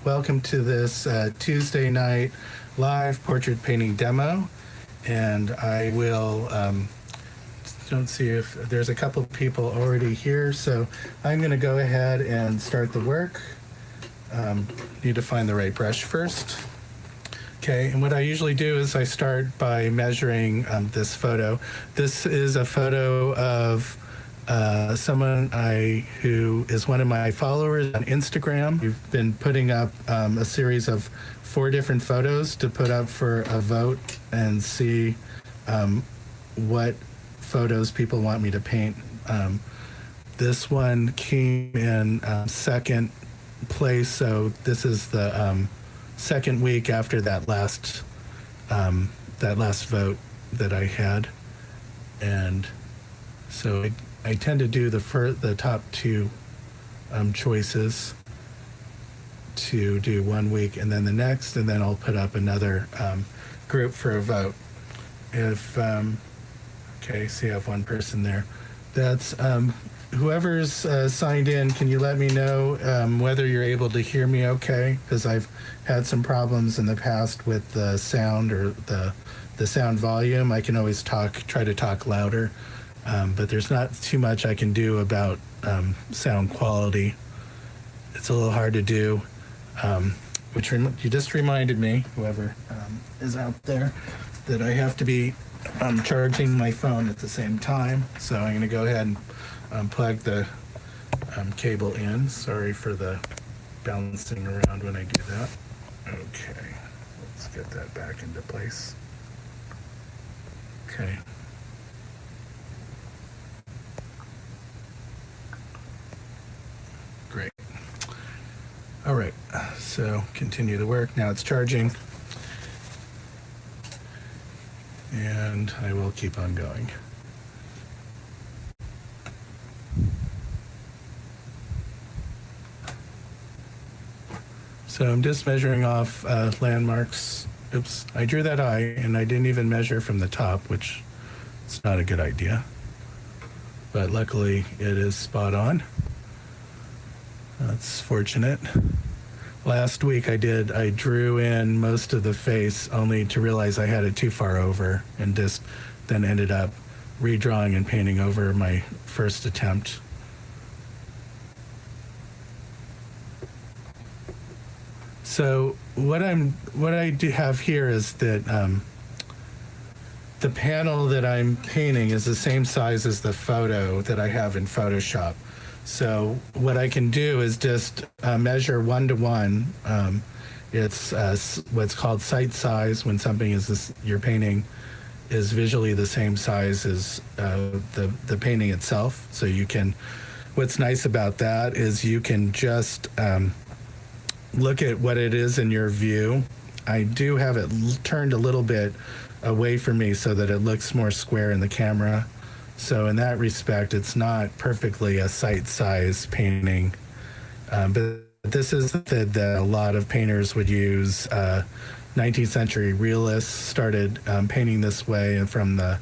welcome to this Tuesday night live portrait painting demo. And I will, don't see if there's a couple people already here, so I'm going to go ahead and start the work. Need to find the right brush first. Okay, and what I usually do is I start by measuring this photo. This is a photo of someone who is one of my followers on Instagram. We've been putting up a series of 4 different photos to put up for a vote and see what photos people want me to paint. This one came in second place, so this is the second week after that last vote that I had, and so I tend to do the top 2 choices to do 1 week and then the next, and then I'll put up another group for a vote. If okay, see, I have one person there. That's whoever's signed in. Can you let me know whether you're able to hear me okay? Because I've had some problems in the past with the sound or the sound volume. I can always try to talk louder, but there's not too much I can do about sound quality. It's a little hard to do, which you just reminded me, whoever is out there, that I have to be charging my phone at the same time. So I'm going to go ahead and plug the cable in. Sorry for the bouncing around when I do that. Okay, let's get that back into place. Okay. Great. All right, so continue the work. Now it's charging. And I will keep on going. So I'm just measuring off landmarks. Oops, I drew that eye and I didn't even measure from the top, which is not a good idea. But luckily it is spot on. That's fortunate. Last week I drew in most of the face only to realize I had it too far over and just then ended up redrawing and painting over my first attempt. So what I do have here is that the panel that I'm painting is the same size as the photo that I have in Photoshop. So what I can do is just measure 1-to-1. It's what's called sight size, when something you're painting is visually the same size as the painting itself. So you can, what's nice about that is you can just look at what it is in your view. I do have it turned a little bit away from me so that it looks more square in the camera. So in that respect, it's not perfectly a sight-size painting, but this is the method that a lot of painters would use. 19th century realists started painting this way, and from the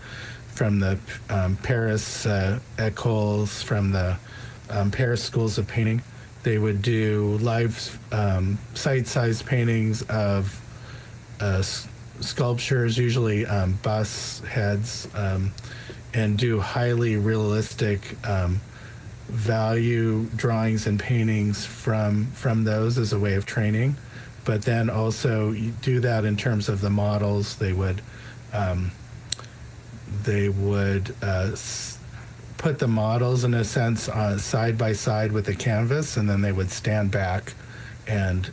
Paris écoles, from the Paris schools of painting, they would do live sight-size paintings of sculptures, usually busts, heads, and do highly realistic value drawings and paintings from those as a way of training. But then also you do that in terms of the models. They would put the models in a sense side by side with the canvas, and then they would stand back and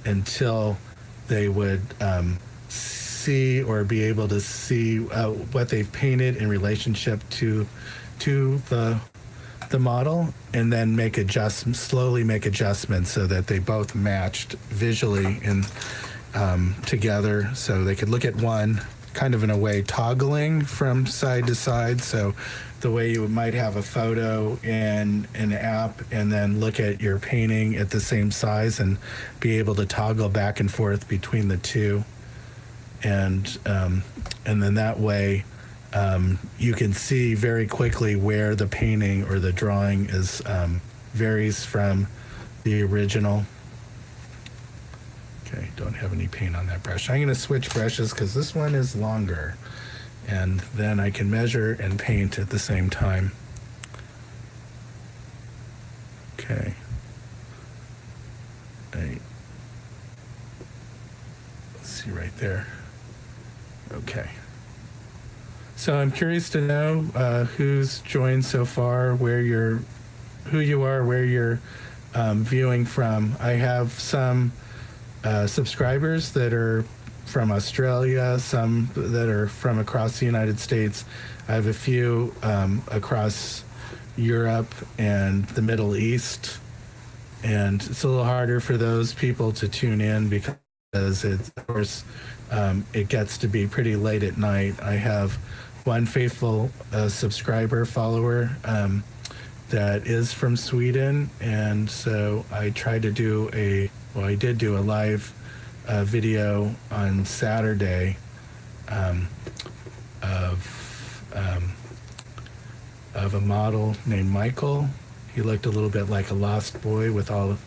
until they would see or be able to see what they've painted in relationship to the model, and then slowly make adjustments so that they both matched visually and together. So they could look at one kind of in a way toggling from side to side. So the way you might have a photo in an app and then look at your painting at the same size and be able to toggle back and forth between the two. And then that way you can see very quickly where the painting or the drawing is varies from the original. don't have any paint on that brush. I'm going to switch brushes because this one is longer, and then I can measure and paint at the same time. Okay. Let's see right there. Okay. So I'm curious to know who's joined so far, who you are, where you're viewing from. I have some subscribers that are from Australia, some that are from across the United States. I have a few across Europe and the Middle East, and it's a little harder for those people to tune in because of course it gets to be pretty late at night. I have one faithful subscriber follower that is from Sweden, and so I tried to do I did do a live video on Saturday of a model named Michael. He looked a little bit like a lost boy with all of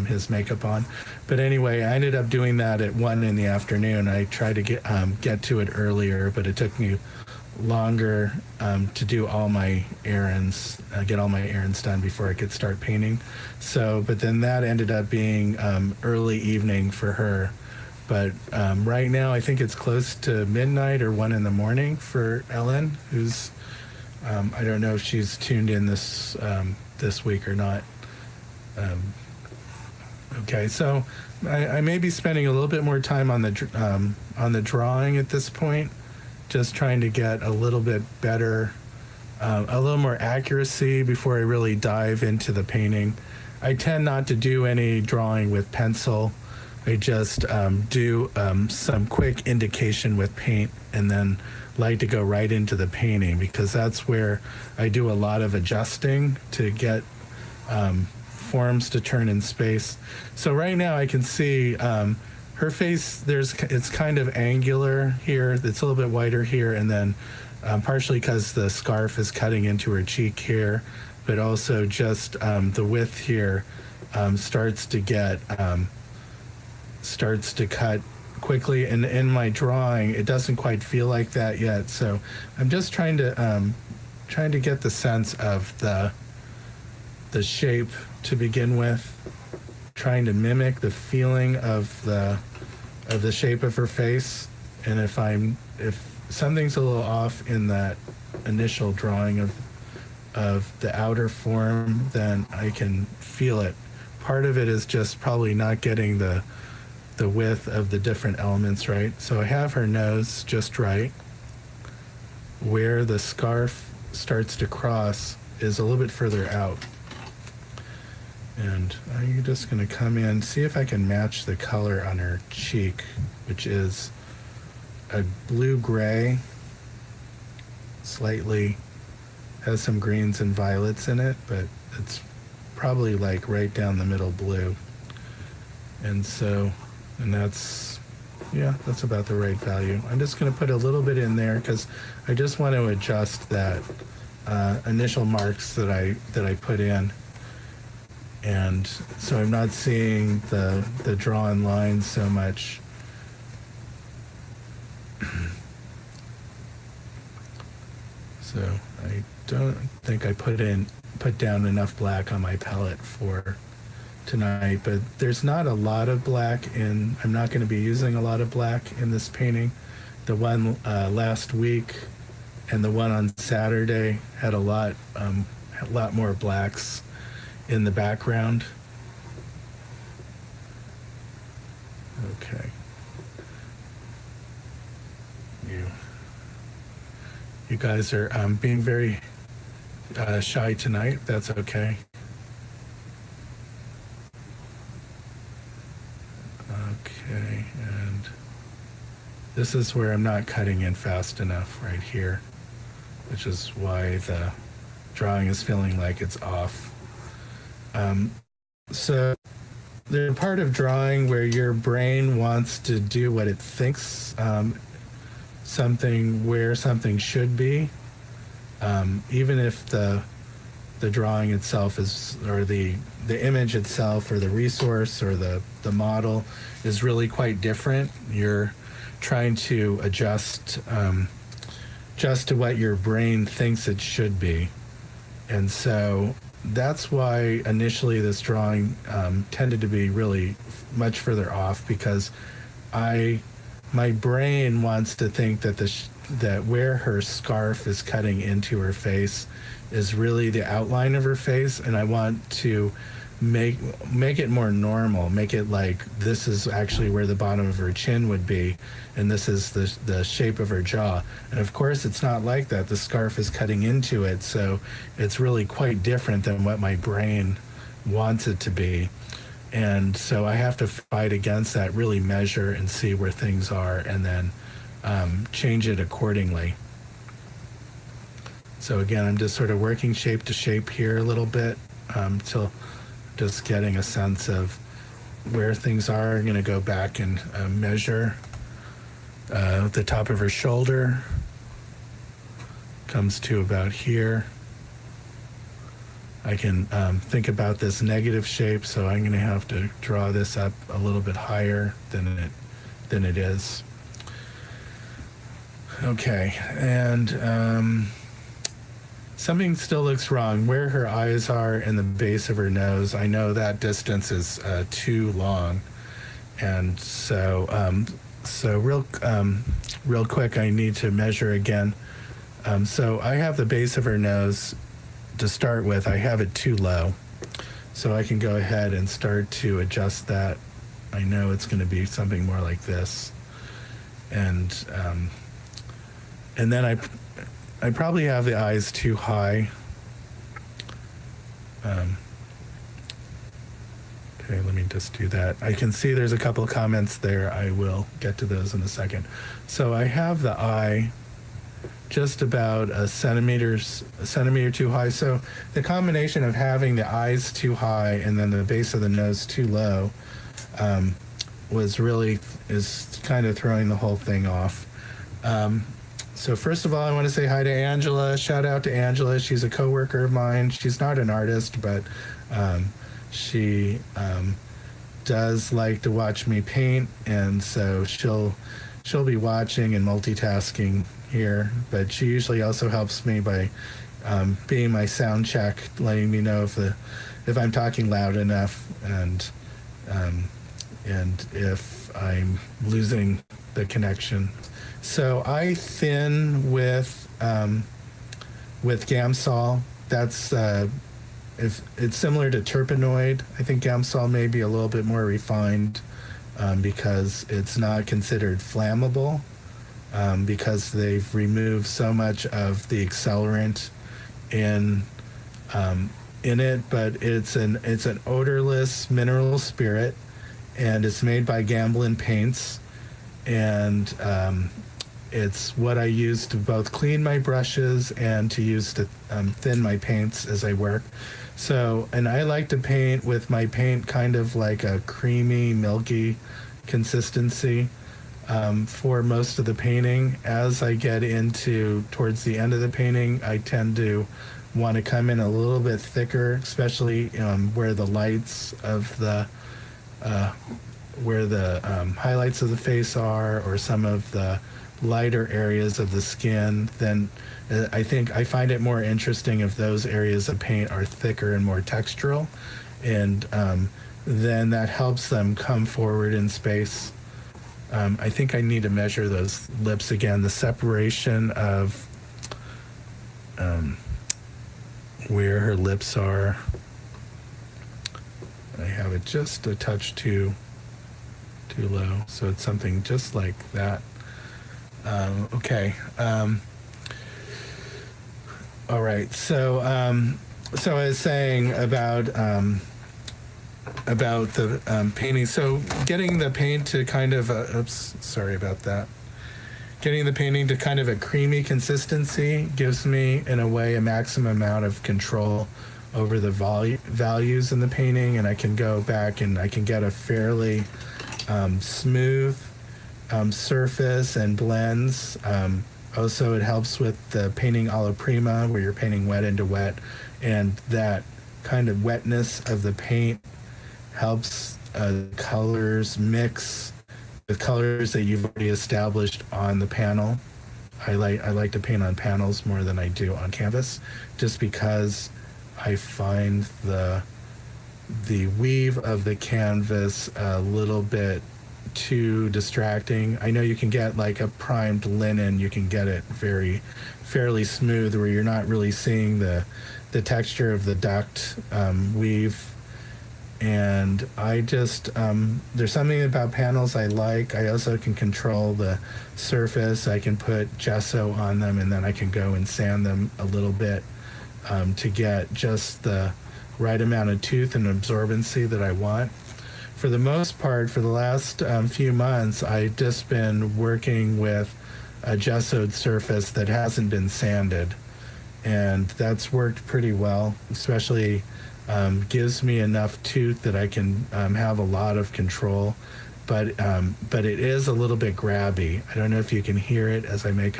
his makeup on. But anyway, I ended up doing that at 1 in the afternoon. I tried to get to it earlier, but it took me longer to do all my errands, get all my errands done before I could start painting. So, but then that ended up being early evening for her. But right now, I think it's close to midnight or 1 in the morning for Ellen, who's, I don't know if she's tuned in this week or not. Okay, so I may be spending a little bit more time on the drawing at this point, just trying to get a little bit better, a little more accuracy before I really dive into the painting. I tend not to do any drawing with pencil. I just do some quick indication with paint, and then like to go right into the painting because that's where I do a lot of adjusting to get forms to turn in space. So right now I can see her face, it's kind of angular here. It's a little bit wider here, and then partially because the scarf is cutting into her cheek here, but also just the width here starts to cut quickly. And in my drawing, it doesn't quite feel like that yet. So I'm just trying to get the sense of the shape to begin with, trying to mimic the feeling of the shape of her face. And if something's a little off in that initial drawing of the outer form, then I can feel it. Part of it is just probably not getting the width of the different elements right. So I have her nose just right. Where the scarf starts to cross is a little bit further out. And I'm just going to come in, see if I can match the color on her cheek, which is a blue-gray, slightly has some greens and violets in it, but it's probably like right down the middle blue. And that's about the right value. I'm just going to put a little bit in there because I just want to adjust that initial marks that I put in. And so I'm not seeing the drawn lines so much. So I don't think I put down enough black on my palette for tonight, but there's not a lot of black I'm not going to be using a lot of black in this painting. The one last week and the one on Saturday had a lot more blacks in the background. Okay. You guys are being very shy tonight. That's okay. Okay, and this is where I'm not cutting in fast enough right here, which is why the drawing is feeling like it's off. So there's a part of drawing where your brain wants to do what it thinks where something should be, even if the the drawing itself is, or the image itself, or the resource, or the model is really quite different. You're trying to adjust just to what your brain thinks it should be. And so that's why initially this drawing tended to be really much further off, because my brain wants to think that that where her scarf is cutting into her face is really the outline of her face, and I want to make it more normal, make it like this is actually where the bottom of her chin would be, and this is the shape of her jaw. And of course it's not like that. The scarf is cutting into it, so it's really quite different than what my brain wants it to be. And so I have to fight against that, really measure and see where things are, and then change it accordingly. So again, I'm just sort of working shape to shape here a little bit, till just getting a sense of where things are. I'm going to go back and measure the top of her shoulder. Comes to about here. I can think about this negative shape, so I'm going to have to draw this up a little bit higher than it is. Okay, and something still looks wrong. Where her eyes are and the base of her nose, I know that distance is too long, and so real quick, I need to measure again. So I have the base of her nose to start with. I have it too low, so I can go ahead and start to adjust that. I know it's going to be something more like this, and then I probably have the eyes too high. Okay, let me just do that. I can see there's a couple of comments there. I will get to those in a second. So I have the eye just about a centimeter too high. So the combination of having the eyes too high and then the base of the nose too low is kind of throwing the whole thing off. So first of all, I want to say hi to Angela. Shout out to Angela. She's a coworker of mine. She's not an artist, but she does like to watch me paint, and so she'll be watching and multitasking here. But she usually also helps me by being my sound check, letting me know if I'm talking loud enough, and if I'm losing the connection. So I thin with Gamsol. That's if it's similar to Turpenoid. I think Gamsol may be a little bit more refined because it's not considered flammable, because they've removed so much of the accelerant in it. But it's an odorless mineral spirit, and it's made by Gamblin Paints, and it's what I use to both clean my brushes and to use to thin my paints as I work. So, and I like to paint with my paint kind of like a creamy, milky consistency for most of the painting. As I get towards the end of the painting, I tend to want to come in a little bit thicker, especially where the lights of where the highlights of the face are, or some of the lighter areas of the skin. Then I find it more interesting if those areas of paint are thicker and more textural, and then that helps them come forward in space. I think I need to measure those lips again. The separation of where her lips are, I have it just a touch too low, so it's something just like that. Okay. All right. So I was saying about the painting. So getting the paint to kind of sorry about that. Getting the painting to kind of a creamy consistency gives me, in a way, a maximum amount of control over the values in the painting, and I can go back and I can get a fairly smooth surface and blends Also, it helps with the painting alla prima, where you're painting wet into wet, and that kind of wetness of the paint helps colors mix with colors that you've already established on the panel. I like to paint on panels more than I do on canvas, just because I find the weave of the canvas a little bit too distracting. I know you can get like a primed linen, you can get it fairly smooth, where you're not really seeing the texture of the duct weave. And I just there's something about panels I like. I also can control the surface. I can put gesso on them, and then I can go and sand them a little bit to get just the right amount of tooth and absorbency that I want. For the most part, for the last few months, I've just been working with a gessoed surface that hasn't been sanded, and that's worked pretty well. Especially gives me enough tooth that I can have a lot of control, but it is a little bit grabby. I don't know if you can hear it as I make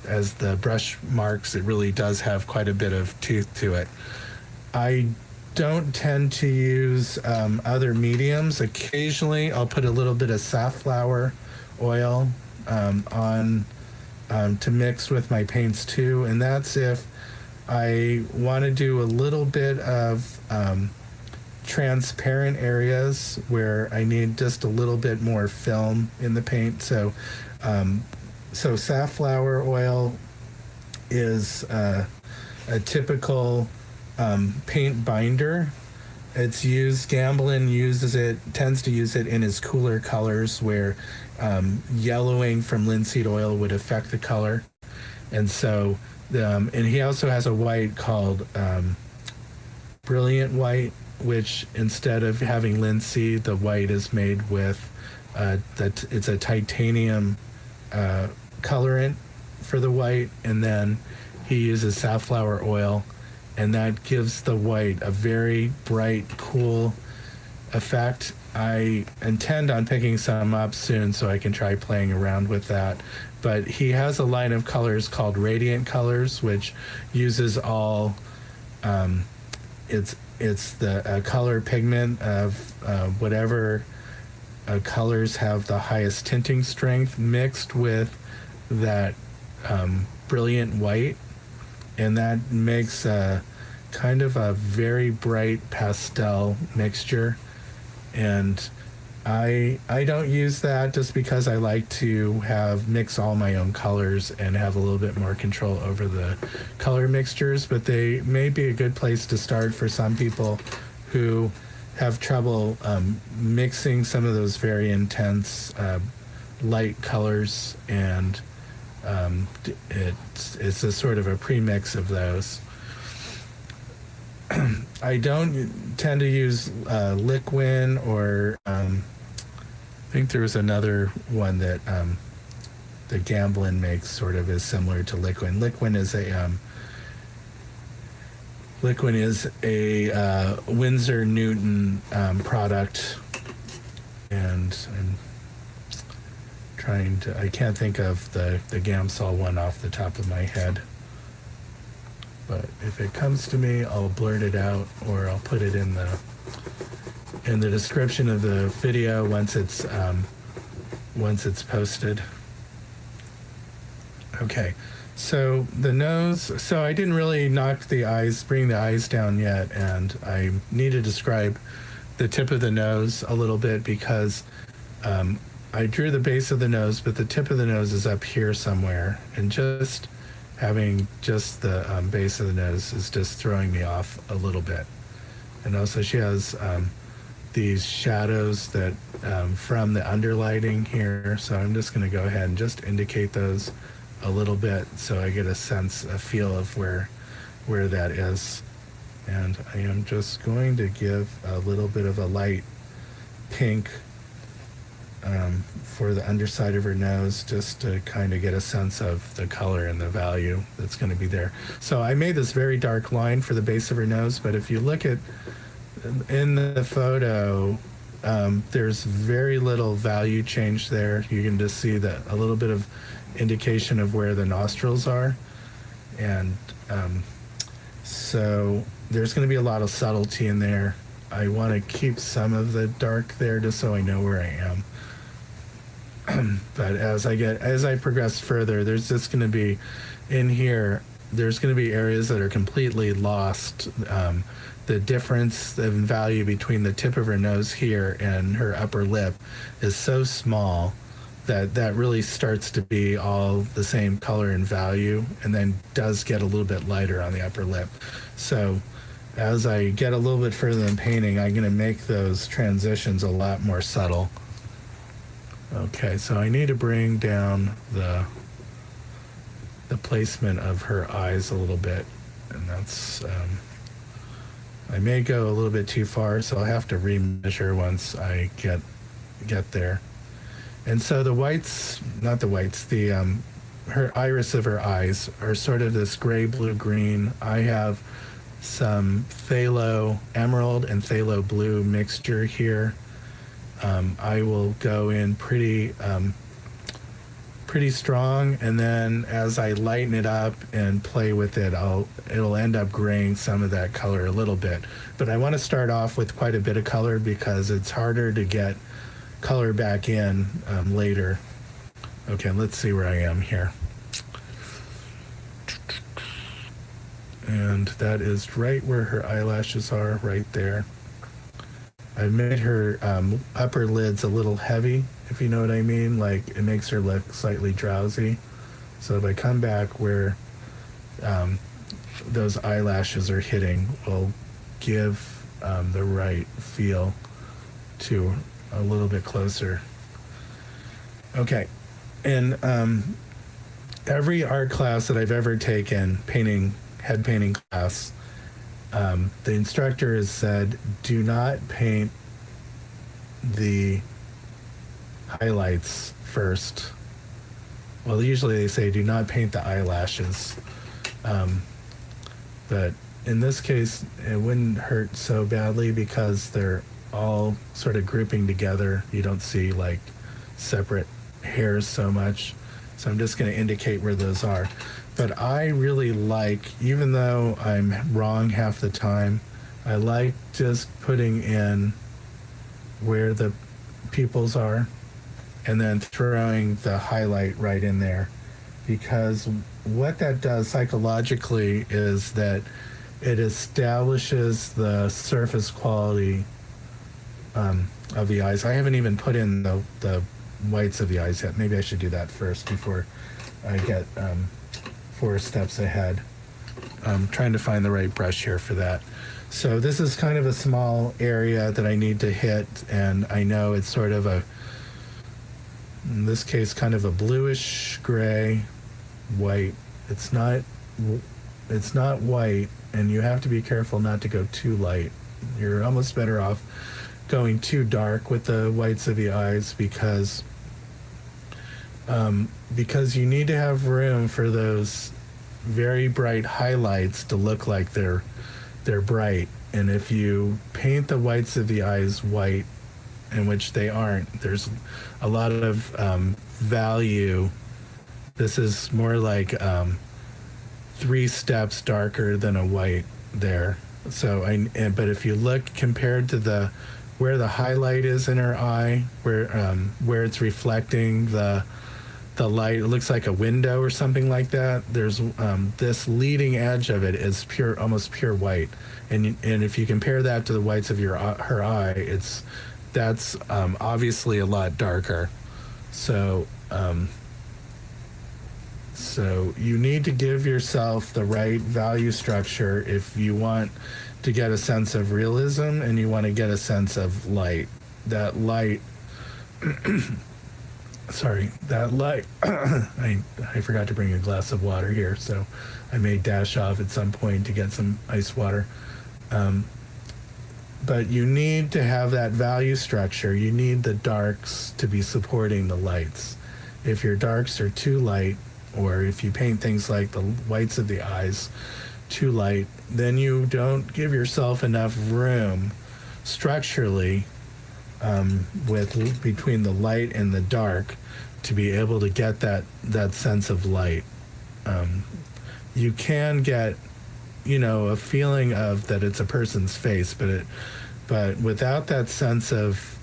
as the brush marks. It really does have quite a bit of tooth to it. I don't tend to use other mediums. Occasionally, I'll put a little bit of safflower oil on to mix with my paints too, and that's if I want to do a little bit of transparent areas where I need just a little bit more film in the paint. So safflower oil is a typical paint binder. It's used, Gamblin tends to use it in his cooler colors, where yellowing from linseed oil would affect the color. And so, and he also has a white called Brilliant White, which instead of having linseed, the white is made with, it's a titanium colorant for the white, and then he uses safflower oil, and that gives the white a very bright, cool effect. I intend on picking some up soon so I can try playing around with that. But he has a line of colors called Radiant Colors, which uses all, it's the color pigment of whatever colors have the highest tinting strength mixed with that brilliant white. And that makes a kind of a very bright pastel mixture. And I don't use that just because I like to mix all my own colors and have a little bit more control over the color mixtures, but they may be a good place to start for some people who have trouble mixing some of those very intense light colors, and it's a sort of a premix of those. I don't tend to use Liquin, or I think there was another one that the Gamblin makes, sort of is similar to Liquin. Liquin is a Winsor Newton product, and I'm I can't think of the Gamsol one off the top of my head. But if it comes to me, I'll blurt it out, or I'll put it in the description of the video once it's posted. Okay, so the nose. So I didn't really bring the eyes down yet, and I need to describe the tip of the nose a little bit, because I drew the base of the nose, but the tip of the nose is up here somewhere, and just having just the base of the nose is just throwing me off a little bit. And also she has these shadows that from the underlighting here, so I'm just going to go ahead and just indicate those a little bit so I get a feel of where that is. And I am just going to give a little bit of a light pink for the underside of her nose, just to kind of get a sense of the color and the value that's going to be there. So I made this very dark line for the base of her nose, but if you look at in the photo, there's very little value change there. You can just see that a little bit of indication of where the nostrils are. And so there's going to be a lot of subtlety in there. I want to keep some of the dark there just so I know where I am. But as I progress further, there's just going to be in here, there's going to be areas that are completely lost. The difference in value between the tip of her nose here and her upper lip is so small that really starts to be all the same color and value, and then does get a little bit lighter on the upper lip. So as I get a little bit further in painting, I'm going to make those transitions a lot more subtle. Okay, so I need to bring down the placement of her eyes a little bit, and that's I may go a little bit too far, so I'll have to remeasure once I get there. And so the whites, not the whites, her iris of her eyes are sort of this gray, blue, green. I have some phthalo emerald and phthalo blue mixture here. I will go in pretty strong, and then as I lighten it up and play with it, it'll end up graying some of that color a little bit. But I want to start off with quite a bit of color because it's harder to get color back in later. Okay, let's see where I am here. And that is right where her eyelashes are, right there. I've made her upper lids a little heavy, if you know what I mean. Like, it makes her look slightly drowsy. So if I come back where those eyelashes are hitting, will give the right feel to a little bit closer. Okay, and every art class that I've ever taken, head painting class, the instructor has said, do not paint the highlights first. Well, usually they say do not paint the eyelashes. But in this case, it wouldn't hurt so badly because they're all sort of grouping together. You don't see like separate hairs so much. So I'm just going to indicate where those are. But I really like, even though I'm wrong half the time, I like just putting in where the pupils are and then throwing the highlight right in there. Because what that does psychologically is that it establishes the surface quality of the eyes. I haven't even put in the whites of the eyes yet. Maybe I should do that first before I get 4 steps ahead. I'm trying to find the right brush here for that. So this is kind of a small area that I need to hit, and I know it's sort of in this case, kind of a bluish gray, white. It's not white, and you have to be careful not to go too light. You're almost better off going too dark with the whites of the eyes because you need to have room for those very bright highlights to look like they're bright. And if you paint the whites of the eyes white, in which they aren't, there's a lot of value. This is more like 3 steps darker than a white there. So but if you look compared to where the highlight is in her eye, where it's reflecting the light, it looks like a window or something like that. There's this leading edge of it is almost pure white, and if you compare that to the whites of her eye, that's obviously a lot darker. So you need to give yourself the right value structure if you want to get a sense of realism and you want to get a sense of light. That light. Sorry, that light. I forgot to bring a glass of water here, so I may dash off at some point to get some ice water. But you need to have that value structure. You need the darks to be supporting the lights. If your darks are too light, or if you paint things like the whites of the eyes too light, then you don't give yourself enough room structurally between the light and the dark to be able to get that sense of light. You can get, a feeling of that it's a person's face, but without that sense of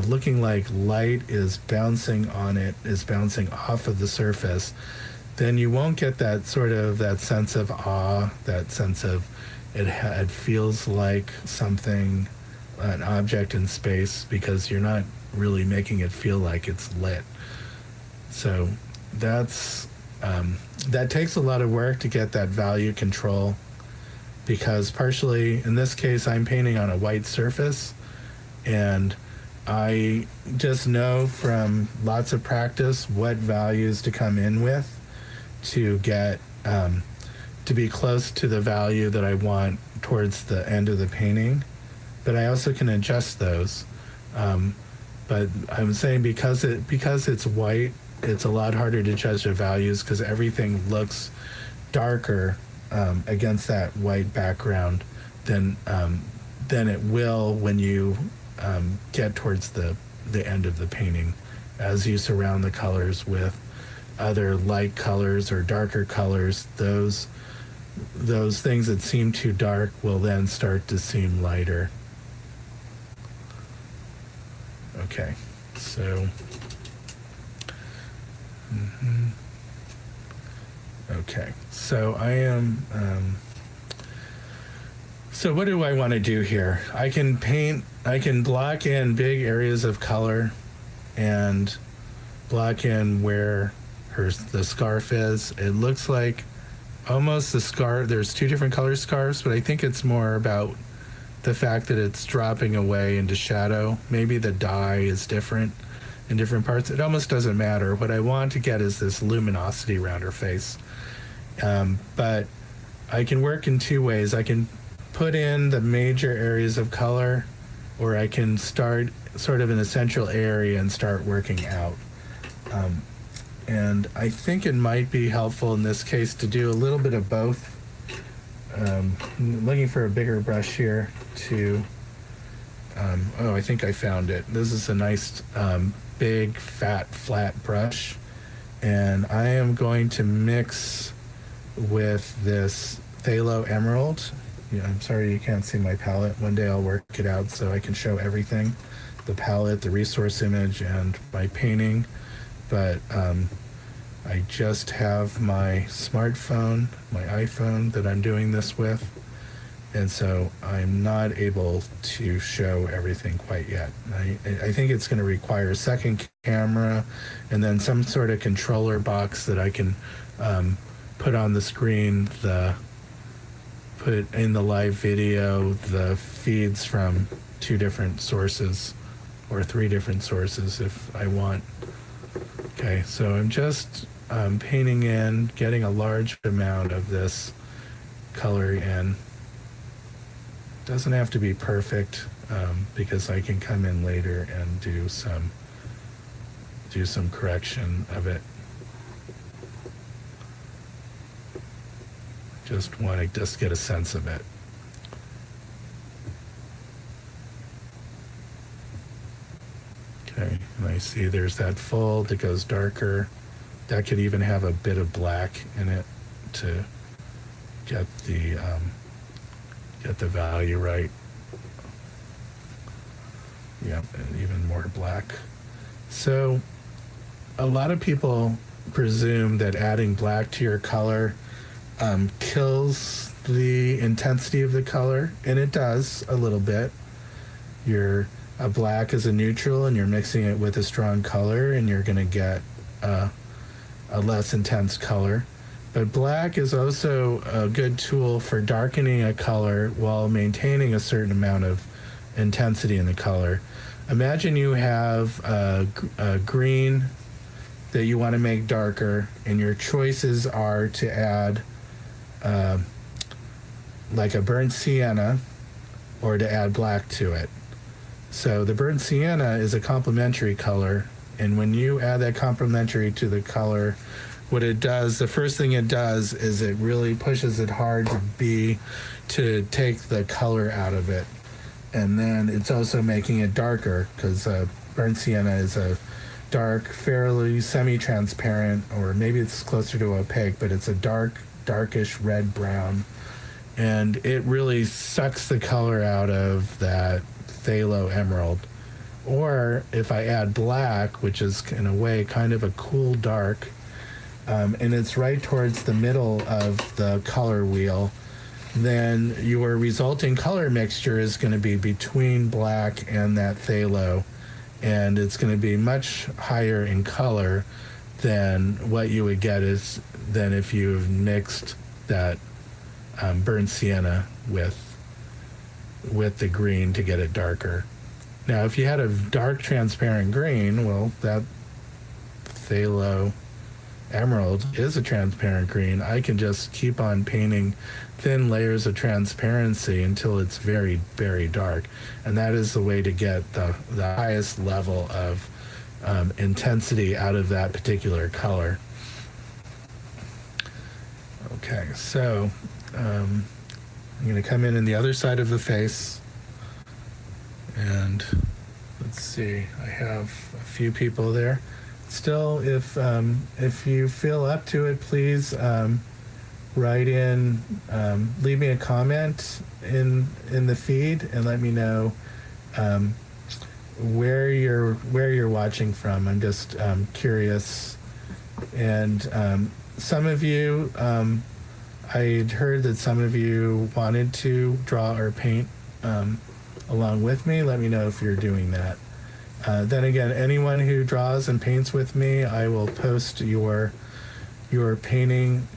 looking like light is bouncing off of the surface, then you won't get that sense of awe, that sense of it feels like something, an object in space, because you're not really making it feel like it's lit. So that takes a lot of work to get that value control, because partially in this case I'm painting on a white surface, and I just know from lots of practice what values to come in with to get to be close to the value that I want towards the end of the painting. But I also can adjust those. But I'm saying because it's white, it's a lot harder to judge the values because everything looks darker against that white background than it will when you get towards the end of the painting. As you surround the colors with other light colors or darker colors, those things that seem too dark will then start to seem lighter. Okay, so okay, so I am so what do I want to do here? I can block in big areas of color and block in where the scarf is. It looks like almost the scarf, there's two different color scarves, but I think it's more about the fact that it's dropping away into shadow. Maybe the dye is different in different parts. It almost doesn't matter. What I want to get is this luminosity around her face. But I can work in two ways. I can put in the major areas of color, or I can start sort of in a central area and start working out. And I think it might be helpful in this case to do a little bit of both. I'm looking for a bigger brush here to, I think I found it. This is a nice big, fat, flat brush. And I am going to mix with this phthalo emerald. Yeah, I'm sorry you can't see my palette. One day I'll work it out so I can show everything. The palette, the resource image, and my painting. But I just have my smartphone, my iPhone that I'm doing this with, and so I'm not able to show everything quite yet. I think it's going to require a second camera and then some sort of controller box that I can put on the screen, put in the live video the feeds from 2 different sources or 3 different sources if I want. Okay, so I'm just painting in, getting a large amount of this color in. Doesn't have to be perfect because I can come in later and do some correction of it. Just want to get a sense of it. Okay, and I see there's that fold that goes darker. That could even have a bit of black in it to get the value right. Yeah, and even more black. So a lot of people presume that adding black to your color kills the intensity of the color, and it does a little bit. A black is a neutral, and you're mixing it with a strong color, and you're going to get a less intense color. But black is also a good tool for darkening a color while maintaining a certain amount of intensity in the color. Imagine you have a green that you want to make darker, and your choices are to add like a burnt sienna or to add black to it. So the burnt sienna is a complementary color, and when you add that complementary to the color, what it does, the first thing it does is it really pushes it hard to take the color out of it. And then it's also making it darker because burnt sienna is a dark, fairly semi-transparent, or maybe it's closer to opaque, but it's a darkish red-brown. And it really sucks the color out of that phthalo emerald. Or if I add black, which is in a way kind of a cool dark, and it's right towards the middle of the color wheel, then your resulting color mixture is going to be between black and that phthalo, and it's going to be much higher in color than what you would get than if you've mixed that burnt sienna with the green to get it darker. Now, if you had a dark transparent green, well, that phthalo emerald is a transparent green. I can just keep on painting thin layers of transparency until it's very, very dark. And that is the way to get the highest level of intensity out of that particular color. Okay, so I'm going to come in the other side of the face. And let's see, I have a few people there. Still, if you feel up to it, please write in, leave me a comment in the feed and let me know where you're watching from. I'm just curious. And some of you, I'd heard that some of you wanted to draw or paint along with me. Let me know if you're doing that. Then again, anyone who draws and paints with me, I will post your painting,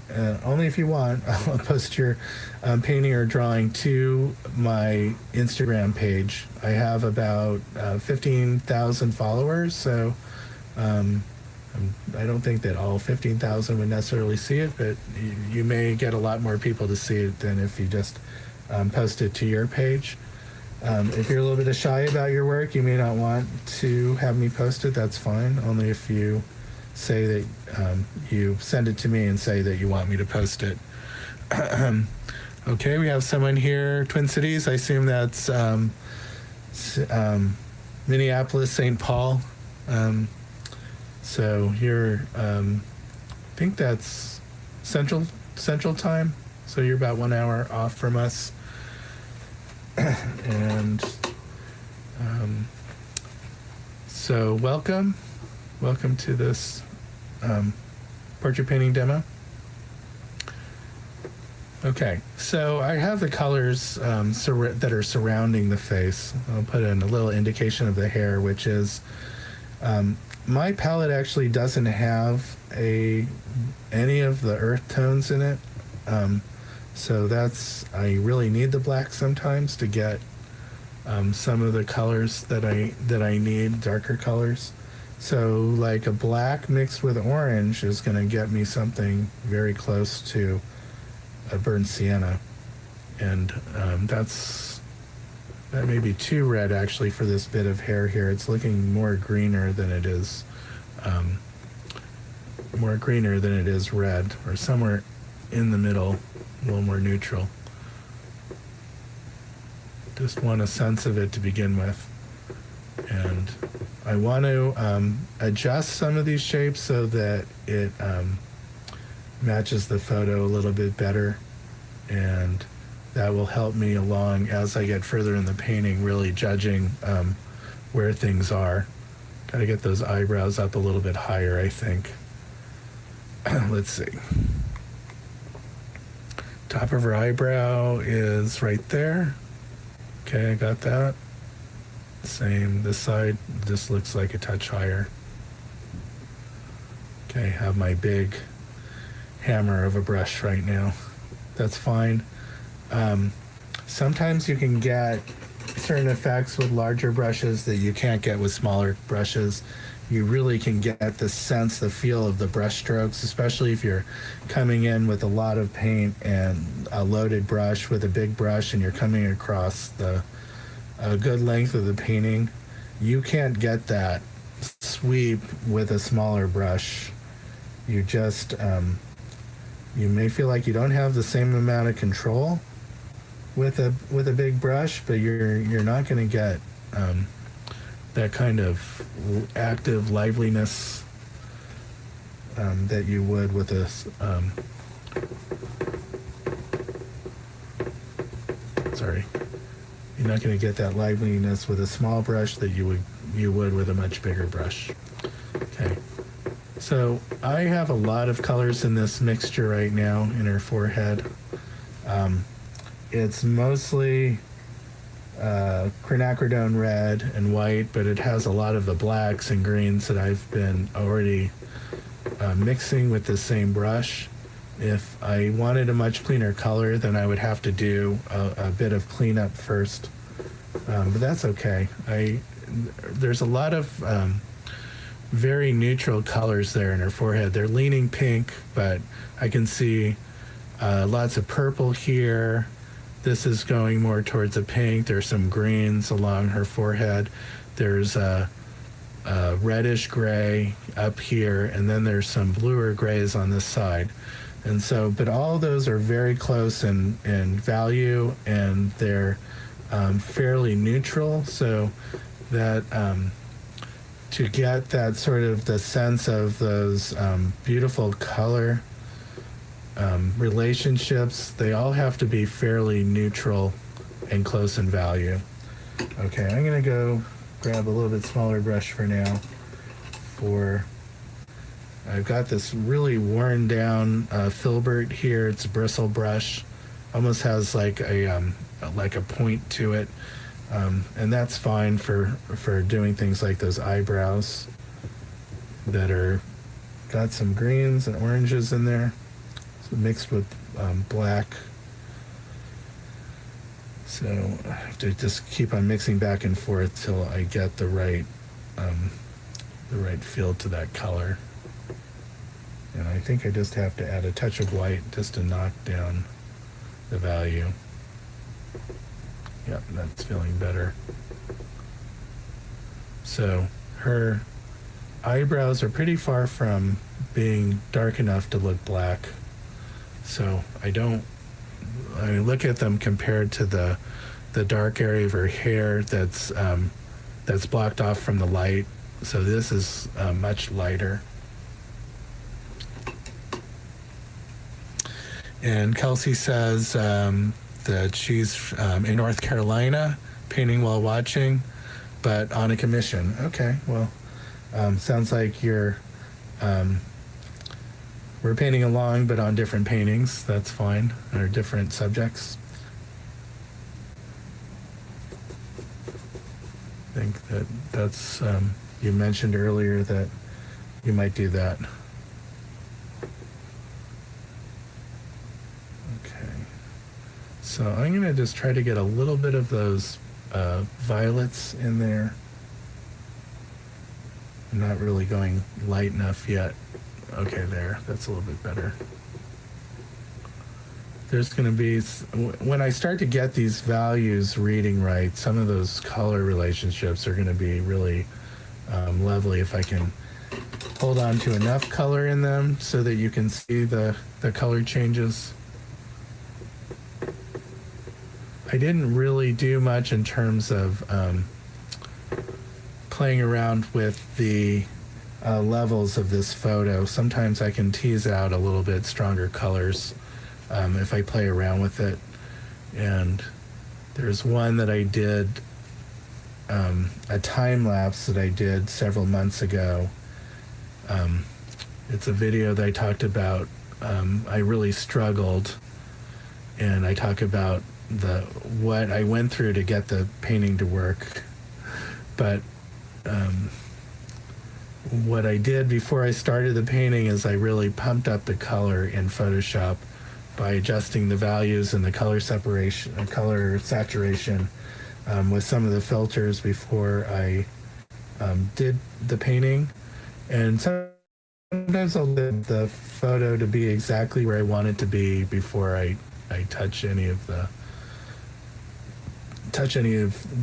only if you want. I'll post your painting or drawing to my Instagram page. I have about 15,000 followers, so I don't think that all 15,000 would necessarily see it, but you may get a lot more people to see it than if you just post it to your page. If you're a little bit shy about your work, you may not want to have me post it. That's fine. Only if you say that you send it to me and say that you want me to post it. Okay, we have someone here, Twin Cities. I assume that's Minneapolis, St. Paul. So you're, I think that's Central Time. So you're about 1 hour off from us. And so welcome to this portrait painting demo. Okay, so I have the colors that are surrounding the face. I'll put in a little indication of the hair, which is my palette actually doesn't have any of the earth tones in it. So I really need the black sometimes to get some of the colors that I need, darker colors. So like a black mixed with orange is going to get me something very close to a burnt sienna. And that may be too red actually for this bit of hair here. It's looking more greener than it is red, or somewhere in the middle, a little more neutral. Just want a sense of it to begin with. And I want to adjust some of these shapes so that it matches the photo a little bit better. And that will help me along as I get further in the painting, really judging where things are. Gotta get those eyebrows up a little bit higher, I think. Let's see. Top of her eyebrow is right there. Okay, I got that. Same, this side just looks like a touch higher. Okay, have my big hammer of a brush right now. That's fine. Sometimes you can get certain effects with larger brushes that you can't get with smaller brushes. You really can get the sense, the feel of the brush strokes, especially if you're coming in with a lot of paint and a loaded brush with a big brush and you're coming across a good length of the painting. You can't get that sweep with a smaller brush. You just, you may feel like you don't have the same amount of control, with a big brush, but you're not going to get that kind of active liveliness that you would with a sorry. You're not going to get that liveliness with a small brush that you would with a much bigger brush. Okay. So I have a lot of colors in this mixture right now in her forehead. It's mostly quinacridone red and white, but it has a lot of the blacks and greens that I've been already mixing with the same brush. If I wanted a much cleaner color, then I would have to do a bit of cleanup first, but that's okay. There's a lot of very neutral colors there in her forehead. They're leaning pink, but I can see lots of purple here. This is going more towards a pink. There's some greens along her forehead. There's a reddish gray up here, and then there's some bluer grays on this side. And so, but all of those are very close in value, and they're fairly neutral, so that to get that sort of the sense of those beautiful color relationships, they all have to be fairly neutral and close in value. Okay, I'm going to go grab a little bit smaller brush for now. I've got this really worn down filbert here. It's a bristle brush, almost has like a point to it, and that's fine for doing things like those eyebrows that are got some greens and oranges in there, so mixed with black. So I have to just keep on mixing back and forth till I get the right feel to that color. And I think I just have to add a touch of white just to knock down the value. Yep, that's feeling better. So her eyebrows are pretty far from being dark enough to look black. So I look at them compared to the dark area of her hair that's blocked off from the light. So this is much lighter. And Kelsey says that she's in North Carolina painting while watching, but on a commission. Okay, well, sounds like we're painting along, but on different paintings. That's fine, or different subjects. I think that's you mentioned earlier that you might do that. So I'm going to just try to get a little bit of those violets in there. I'm not really going light enough yet. Okay, there. That's a little bit better. There's going to be, when I start to get these values reading right, some of those color relationships are going to be really lovely if I can hold on to enough color in them so that you can see the color changes. I didn't really do much in terms of playing around with the levels of this photo. Sometimes I can tease out a little bit stronger colors if I play around with it. And there's one that I did, a time lapse that I did several months ago. It's a video that I talked about. I really struggled, and I talk about what I went through to get the painting to work. But what I did before I started the painting is I really pumped up the color in Photoshop by adjusting the values and the color separation, color saturation with some of the filters before I did the painting. And sometimes I'll let the photo to be exactly where I want it to be before I touch any of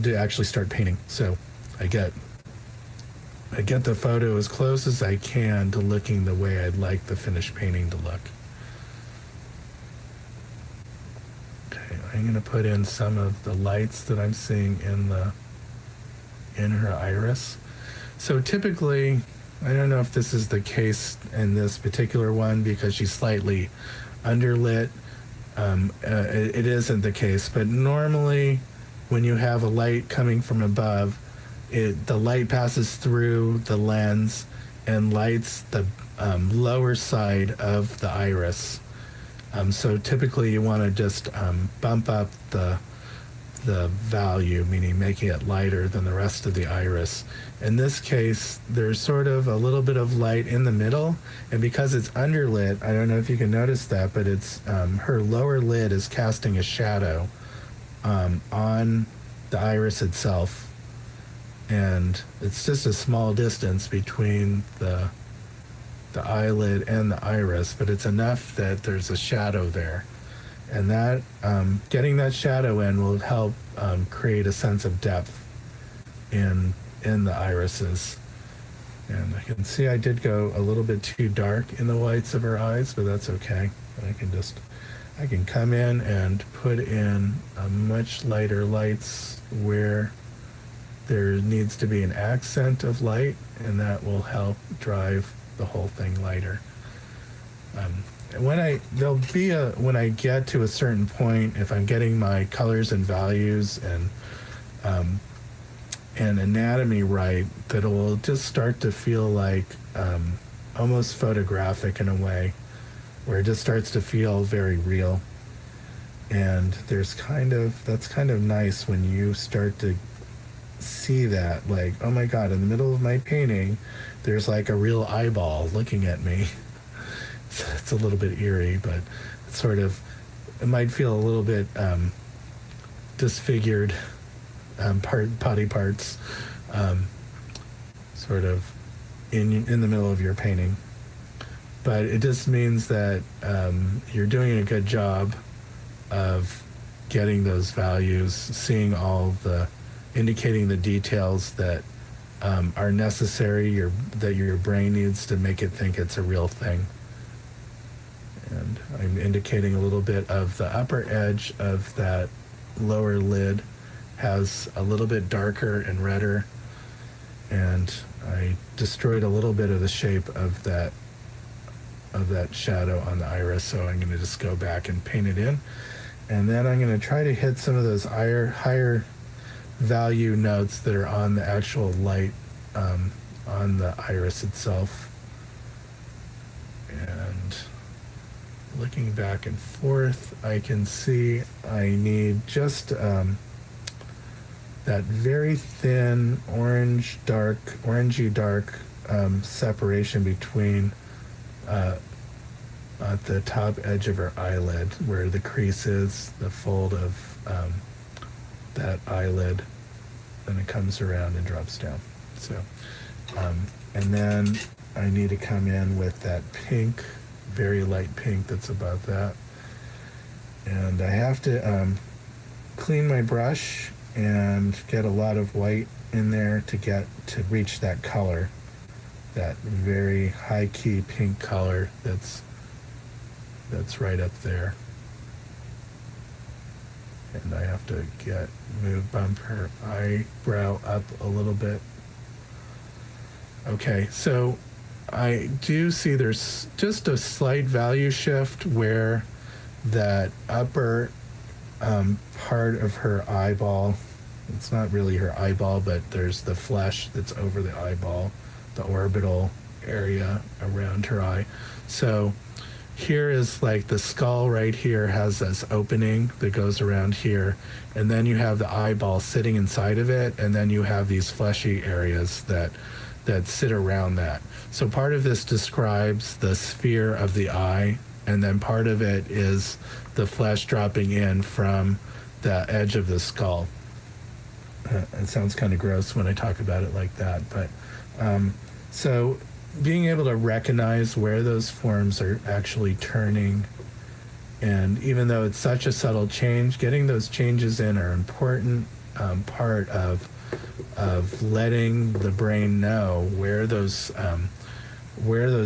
to actually start painting. So I get the photo as close as I can to looking the way I'd like the finished painting to look. Okay, I I'm going to put in some of the lights that I'm seeing in her iris. So typically, I don't know if this is the case in this particular one because she's slightly underlit. It isn't the case, but normally when you have a light coming from above, the light passes through the lens and lights the lower side of the iris. So typically you want to just bump up the value, meaning making it lighter than the rest of the iris. In this case, there's sort of a little bit of light in the middle, and because it's underlit, I don't know if you can notice that, but it's her lower lid is casting a shadow on the iris itself, and it's just a small distance between the eyelid and the iris, but it's enough that there's a shadow there. And that getting that shadow in will help create a sense of depth in the irises. And I can see I did go a little bit too dark in the whites of her eyes, but that's okay. I can come in and put in a much lighter lights where there needs to be an accent of light, and that will help drive the whole thing lighter. When I get to a certain point, if I'm getting my colors and values and anatomy right, that it will just start to feel like almost photographic in a way, where it just starts to feel very real. And that's kind of nice when you start to see that, like, oh my God, in the middle of my painting, there's like a real eyeball looking at me. It's a little bit eerie, but it might feel a little bit disfigured, body parts, sort of in the middle of your painting. But it just means that you're doing a good job of getting those values, seeing indicating the details that are necessary, that your brain needs to make it think it's a real thing. And I'm indicating a little bit of the upper edge of that lower lid has a little bit darker and redder, and I destroyed a little bit of the shape of that shadow on the iris, so I'm going to just go back and paint it in. And then I'm going to try to hit some of those higher value notes that are on the actual light on the iris itself. And looking back and forth, I can see I need just that very thin orangey dark separation between at the top edge of her eyelid, where the crease is, the fold of that eyelid, then it comes around and drops down. So, and then I need to come in with that pink, very light pink that's above that. And I have to clean my brush and get a lot of white in there to reach that color, that very high key pink color that's right up there. And I have to bump her eyebrow up a little bit. Okay, so I do see there's just a slight value shift where that upper part of her eyeball, it's not really her eyeball, but there's the flesh that's over the eyeball, the orbital area around her eye. So here is like the skull right here has this opening that goes around here, and then you have the eyeball sitting inside of it, and then you have these fleshy areas that sit around that. So part of this describes the sphere of the eye, and then part of it is the flesh dropping in from the edge of the skull. It sounds kind of gross when I talk about it like that, but so being able to recognize where those forms are actually turning, and even though it's such a subtle change, getting those changes in are an important part of letting the brain know where those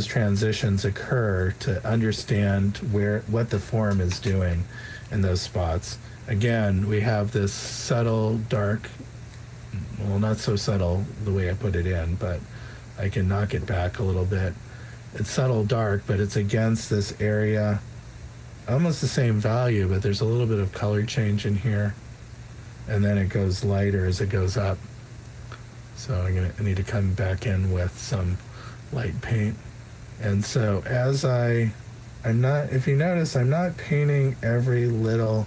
transitions occur, to understand what the form is doing in those spots. again, we have this subtle dark, well, not so subtle the way I put it in, but I can knock it back a little bit. It's subtle dark, but it's against this area, almost the same value, but there's a little bit of color change in here, and then it goes lighter as it goes up. So I need to come back in with some light paint. And so as I'm not, if you notice, I'm not painting every little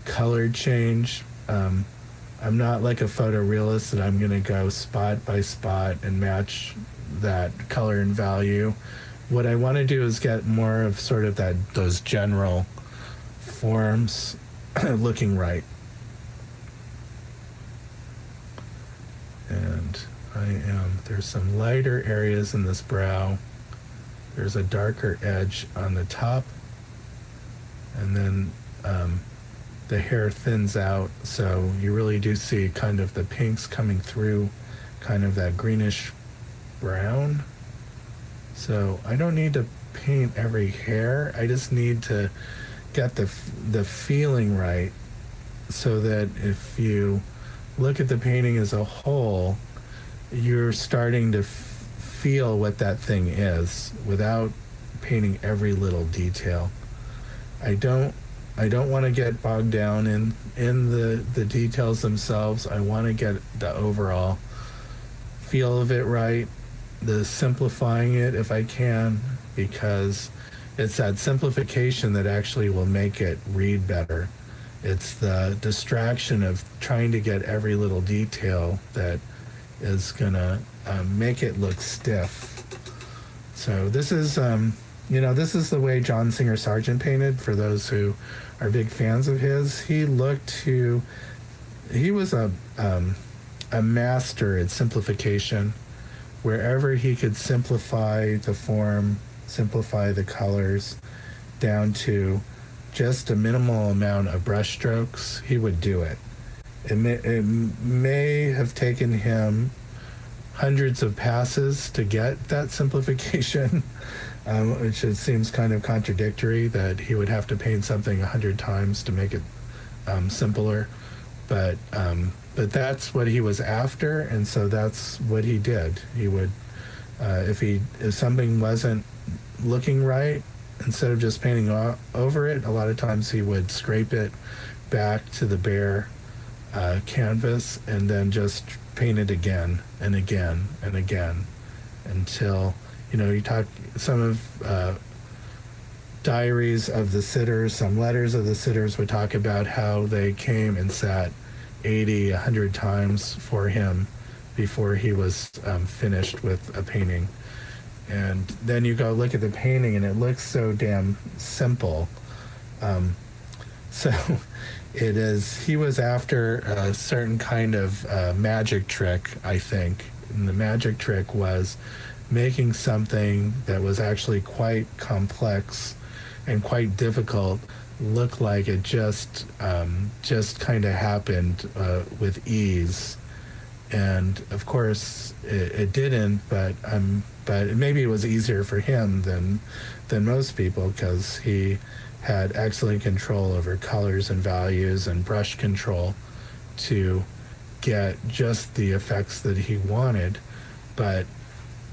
color change. I'm not like a photorealist that I'm going to go spot by spot and match that color and value. What I want to do is get more of sort of those general forms looking right. And there's some lighter areas in this brow. There's a darker edge on the top, and then the hair thins out, so you really do see kind of the pinks coming through, kind of that greenish brown. So I don't need to paint every hair. I just need to get the feeling right, so that if you look at the painting as a whole, you're starting to feel what that thing is without painting every little detail. I don't want to get bogged down in the details themselves. I want to get the overall feel of it right, the simplifying it if I can, because it's that simplification that actually will make it read better. It's the distraction of trying to get every little detail that is gonna make it look stiff. So this is, this is the way John Singer Sargent painted. For those who are big fans of his, he was a master at simplification. Wherever he could simplify the form, simplify the colors down to just a minimal amount of brush strokes, he would do it. It may have taken him hundreds of passes to get that simplification, which it seems kind of contradictory that he would have to paint something 100 times to make it simpler. But that's what he was after, and so that's what he did. He would, if something wasn't looking right, instead of just painting over it, a lot of times he would scrape it back to the bare canvas and then just paint it again and again and again until, you talk some of diaries of the sitters, some letters of the sitters would talk about how they came and sat 80, 100 times for him before he was finished with a painting. And then you go look at the painting and it looks so damn simple. So he was after a certain kind of magic trick, I think. And the magic trick was making something that was actually quite complex and quite difficult look like it just kind of happened with ease. And of course it didn't, but maybe it was easier for him than most people, because he had excellent control over colors and values and brush control to get just the effects that he wanted. But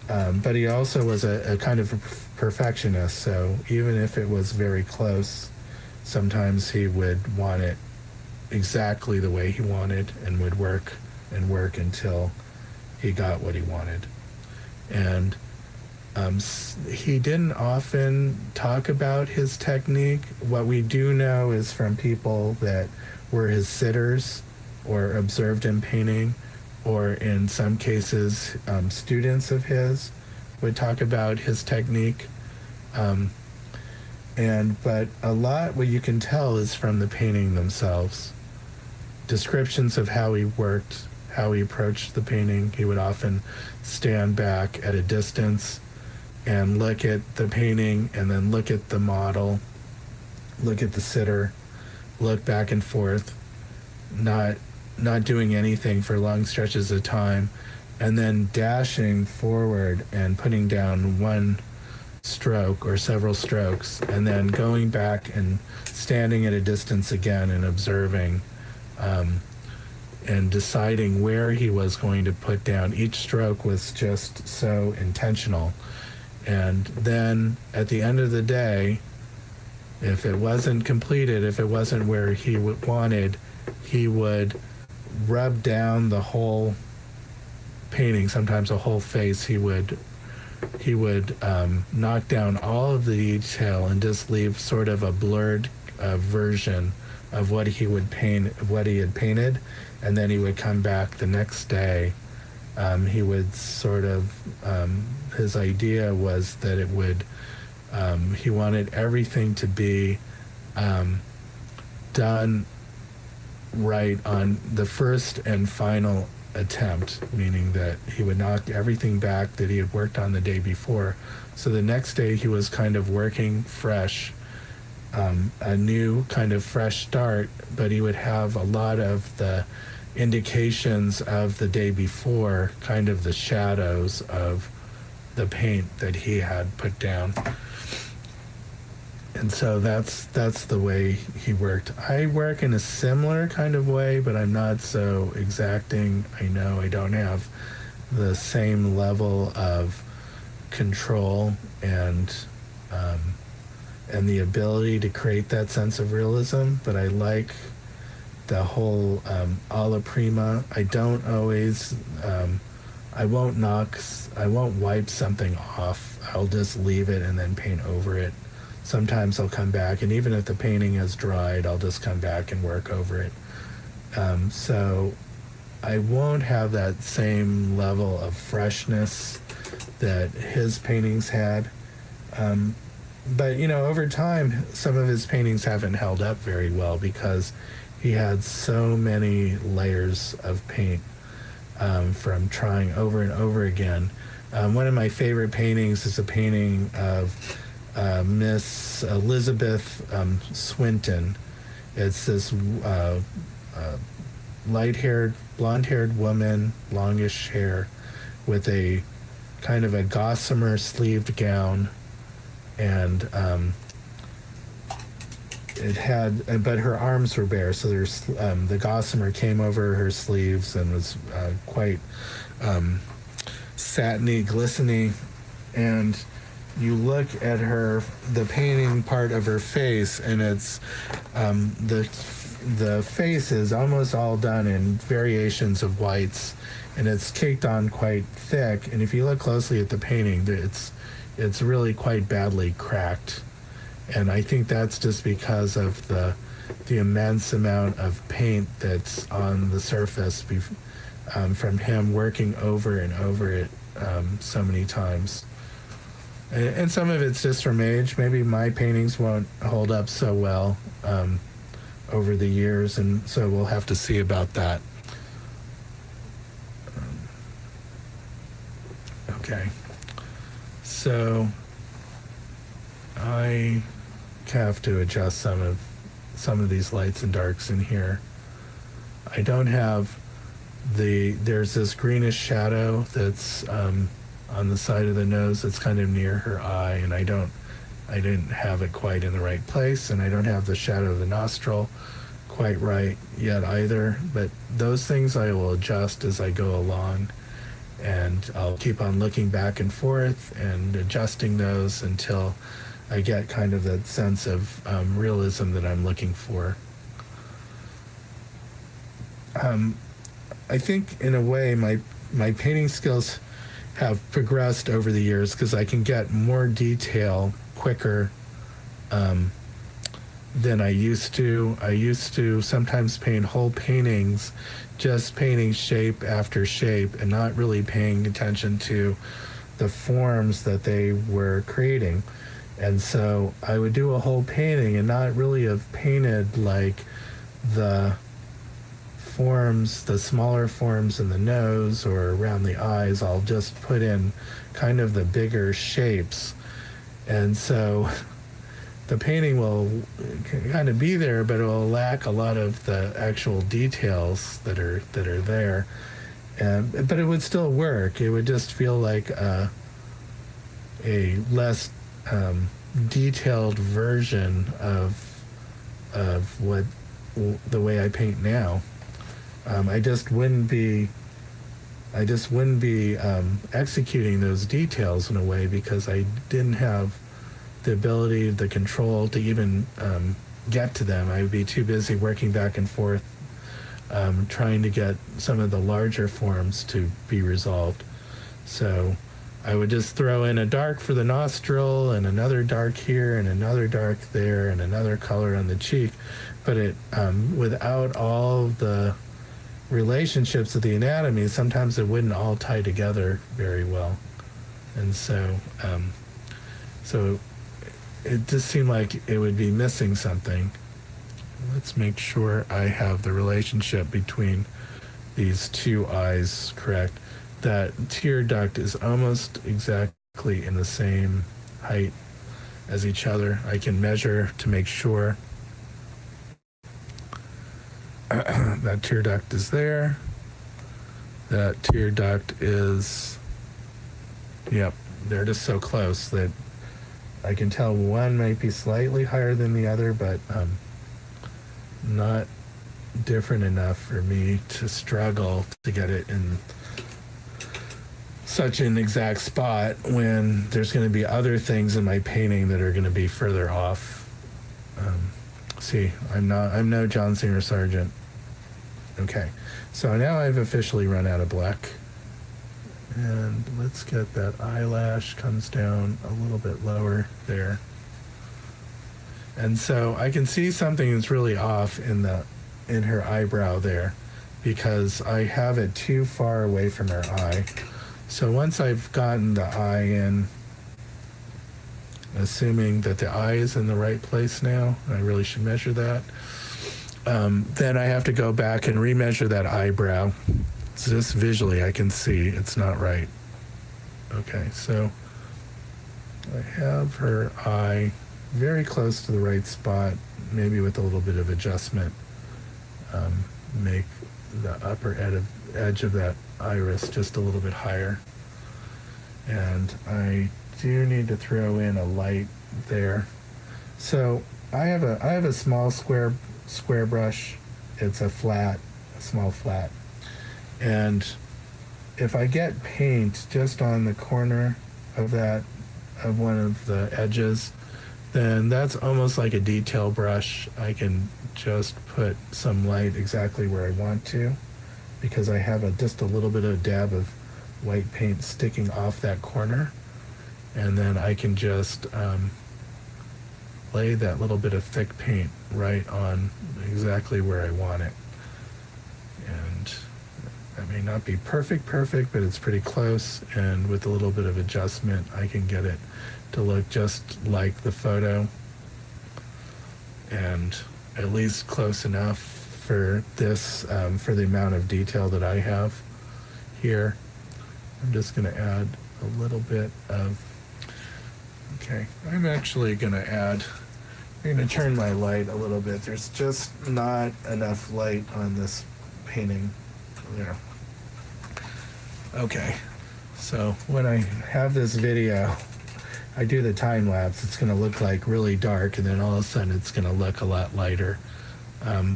he also was a kind of a perfectionist, so even if it was very close, sometimes he would want it exactly the way he wanted and would work until he got what he wanted. And he didn't often talk about his technique. What we do know is from people that were his sitters or observed him painting, or in some cases students of his would talk about his technique. But a lot what you can tell is from the painting themselves. Descriptions of how he worked, how he approached the painting. He would often stand back at a distance and look at the painting and then look at the model, look at the sitter, look back and forth, not doing anything for long stretches of time, and then dashing forward and putting down one stroke or several strokes, and then going back and standing at a distance again and observing, and deciding where he was going to put down. Each stroke was just so intentional. And then at the end of the day, if it wasn't completed, if it wasn't where he wanted, he would rub down the whole painting, sometimes a whole face. He would knock down all of the detail and just leave sort of a blurred version of what he would paint, what he had painted, and then he would come back the next day. He would sort of, his idea was that it would, he wanted everything to be done right on the first and final attempt, meaning that he would knock everything back that he had worked on the day before. So the next day he was kind of working fresh, a new kind of fresh start, but he would have a lot of the indications of the day before, kind of the shadows of the paint that he had put down. And so that's the way he worked. I work in a similar kind of way, but I'm not so exacting. I know I don't have the same level of control and the ability to create that sense of realism, but I like the whole alla prima. I don't always, I won't wipe something off. I'll just leave it and then paint over it. Sometimes I'll come back, and even if the painting has dried, I'll just come back and work over it. So I won't have that same level of freshness that his paintings had. But, you know, over time, some of his paintings haven't held up very well because he had so many layers of paint from trying over and over again. One of my favorite paintings is a painting of Miss Elizabeth Swinton. It's this light-haired, blonde-haired woman, longish hair, with a kind of a gossamer sleeved gown, and it had, but her arms were bare, so there's the gossamer came over her sleeves and was quite satiny, glistening, and you look at her, the painting part of her face, and it's the face is almost all done in variations of whites, and it's caked on quite thick. And if you look closely at the painting, it's really quite badly cracked. And I think that's just because of the immense amount of paint that's on the surface from him working over and over it so many times. And some of it's just from age. Maybe my paintings won't hold up so well over the years, and so we'll have to see about that. Okay. So I have to adjust some of these lights and darks in here. I don't have there's this greenish shadow that's on the side of the nose that's kind of near her eye, and I didn't have it quite in the right place, and I don't have the shadow of the nostril quite right yet either, but those things I will adjust as I go along, and I'll keep on looking back and forth and adjusting those until I get kind of that sense of realism that I'm looking for. I think in a way my painting skills have progressed over the years because I can get more detail quicker than I used to. I used to sometimes paint whole paintings, just painting shape after shape and not really paying attention to the forms that they were creating. And so I would do a whole painting and not really have painted like the forms, the smaller forms in the nose or around the eyes. I'll just put in kind of the bigger shapes. And so the painting will kind of be there, but it will lack a lot of the actual details that are there. But it would still work. It would just feel like a less detailed version of what the way I paint now. I just wouldn't be executing those details in a way because I didn't have the ability, the control to even get to them. I would be too busy working back and forth, trying to get some of the larger forms to be resolved. So I would just throw in a dark for the nostril and another dark here and another dark there and another color on the cheek, but it without all the relationships of the anatomy, sometimes it wouldn't all tie together very well. And so it just seemed like it would be missing something. Let's make sure I have the relationship between these two eyes correct. That tear duct is almost exactly in the same height as each other. I can measure to make sure that tear duct is there. That tear duct is, yep, they're just so close that I can tell one might be slightly higher than the other, but not different enough for me to struggle to get it in such an exact spot when there's going to be other things in my painting that are going to be further off. See, I'm no John Singer Sargent. Okay, so now I've officially run out of black. And let's get that eyelash comes down a little bit lower there. And so I can see something that's really off in her eyebrow there because I have it too far away from her eye. So once I've gotten the eye in, assuming that the eye is in the right place now, I really should measure that, then I have to go back and remeasure that eyebrow. So just visually I can see it's not right. Okay, so I have her eye very close to the right spot, maybe with a little bit of adjustment. Make the upper edge of that iris just a little bit higher. And I do need to throw in a light there. So I have a small square brush. It's a small flat. And if I get paint just on the corner of one of the edges, then that's almost like a detail brush. I can just put some light exactly where I want to because I have just a little bit of a dab of white paint sticking off that corner. And then I can just lay that little bit of thick paint right on exactly where I want it. And that may not be perfect, but it's pretty close. And with a little bit of adjustment, I can get it to look just like the photo and at least close enough for this, for the amount of detail that I have here. I'm just going to add a little bit of, okay, I'm actually going to turn my light a little bit. There's just not enough light on this painting there. Okay, so when I have this video, I do the time lapse, it's going to look like really dark, and then all of a sudden it's going to look a lot lighter.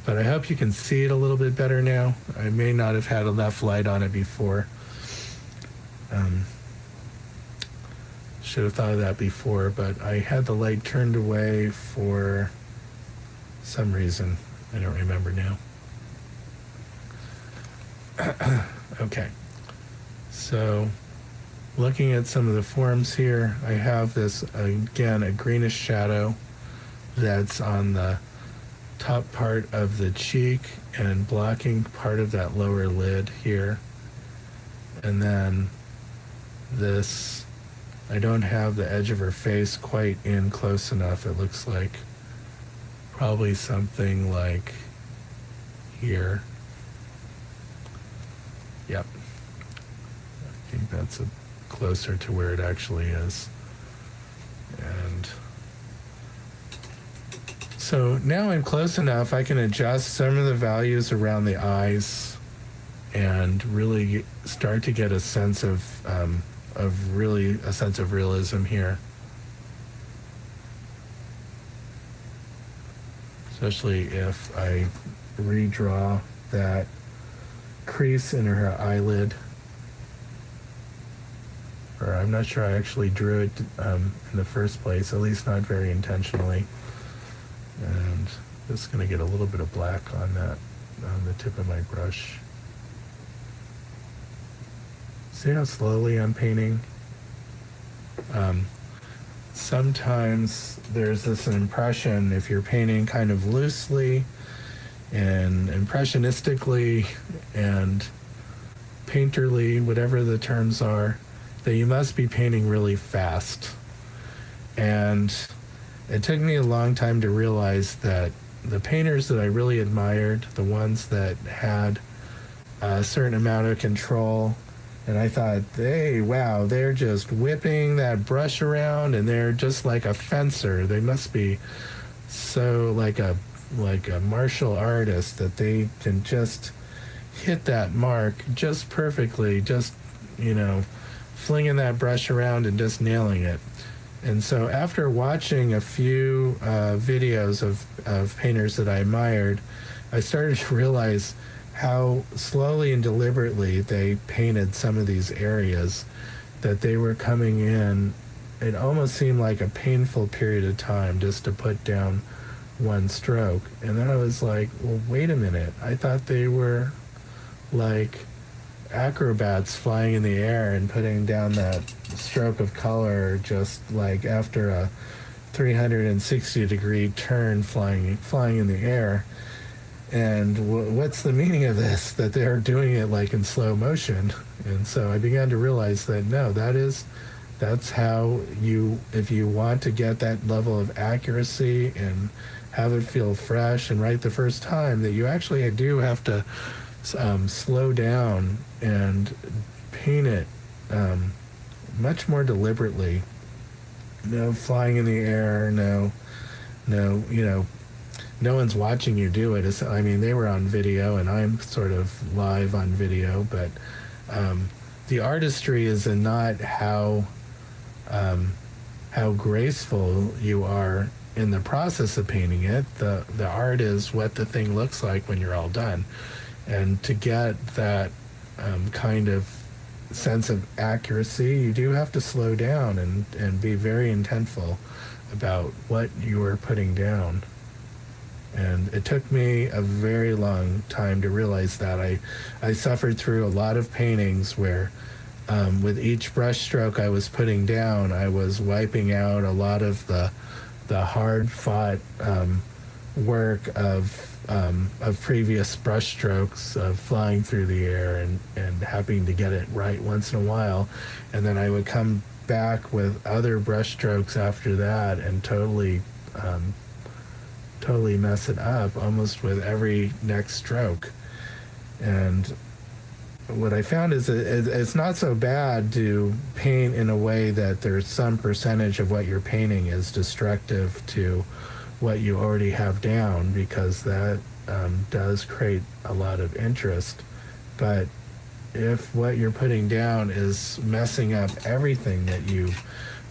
But I hope you can see it a little bit better now. I may not have had enough light on it before. Should have thought of that before, but I had the light turned away for some reason. I don't remember now. Okay, so looking at some of the forms here, I have this, again, a greenish shadow that's on the top part of the cheek and blocking part of that lower lid here. And then this, I don't have the edge of her face quite in close enough. It looks like probably something like here. Yep. I think that's closer to where it actually is. And so now I'm close enough, I can adjust some of the values around the eyes and really start to get a sense of realism here. especially if I redraw that crease in her eyelid. Or I'm not sure I actually drew it in the first place, at least not very intentionally. And just going to get a little bit of black on that, on the tip of my brush. See how slowly I'm painting? Sometimes there's this impression, if you're painting kind of loosely and impressionistically and painterly, whatever the terms are, that you must be painting really fast. And it took me a long time to realize that the painters that I really admired, the ones that had a certain amount of control, and I thought, wow, they're just whipping that brush around and they're just like a fencer. They must be so like a martial artist that they can just hit that mark just perfectly, just, flinging that brush around and just nailing it. And so after watching a few videos of painters that I admired, I started to realize how slowly and deliberately they painted some of these areas, that they were coming in. It almost seemed like a painful period of time just to put down one stroke. And then I was like, well, wait a minute. I thought they were like acrobats flying in the air and putting down that stroke of color just like after a 360-degree turn flying in the air. And what's the meaning of this? That they're doing it like in slow motion. And so I began to realize that no, that's how if you want to get that level of accuracy and have it feel fresh and right the first time, that you actually do have to slow down and paint it much more deliberately. No flying in the air, no, no one's watching you do it. They were on video and I'm sort of live on video, but the artistry is in not how graceful you are in the process of painting it. The art is what the thing looks like when you're all done. And to get that kind of sense of accuracy, you do have to slow down and be very intentful about what you are putting down. And it took me a very long time to realize that. I suffered through a lot of paintings where with each brush stroke I was putting down, I was wiping out a lot of the hard-fought work of previous brush strokes, of flying through the air and having to get it right once in a while. And then I would come back with other brush strokes after that and totally mess it up almost with every next stroke. And what I found is it's not so bad to paint in a way that there's some percentage of what you're painting is destructive to what you already have down, because that does create a lot of interest. But if what you're putting down is messing up everything that you've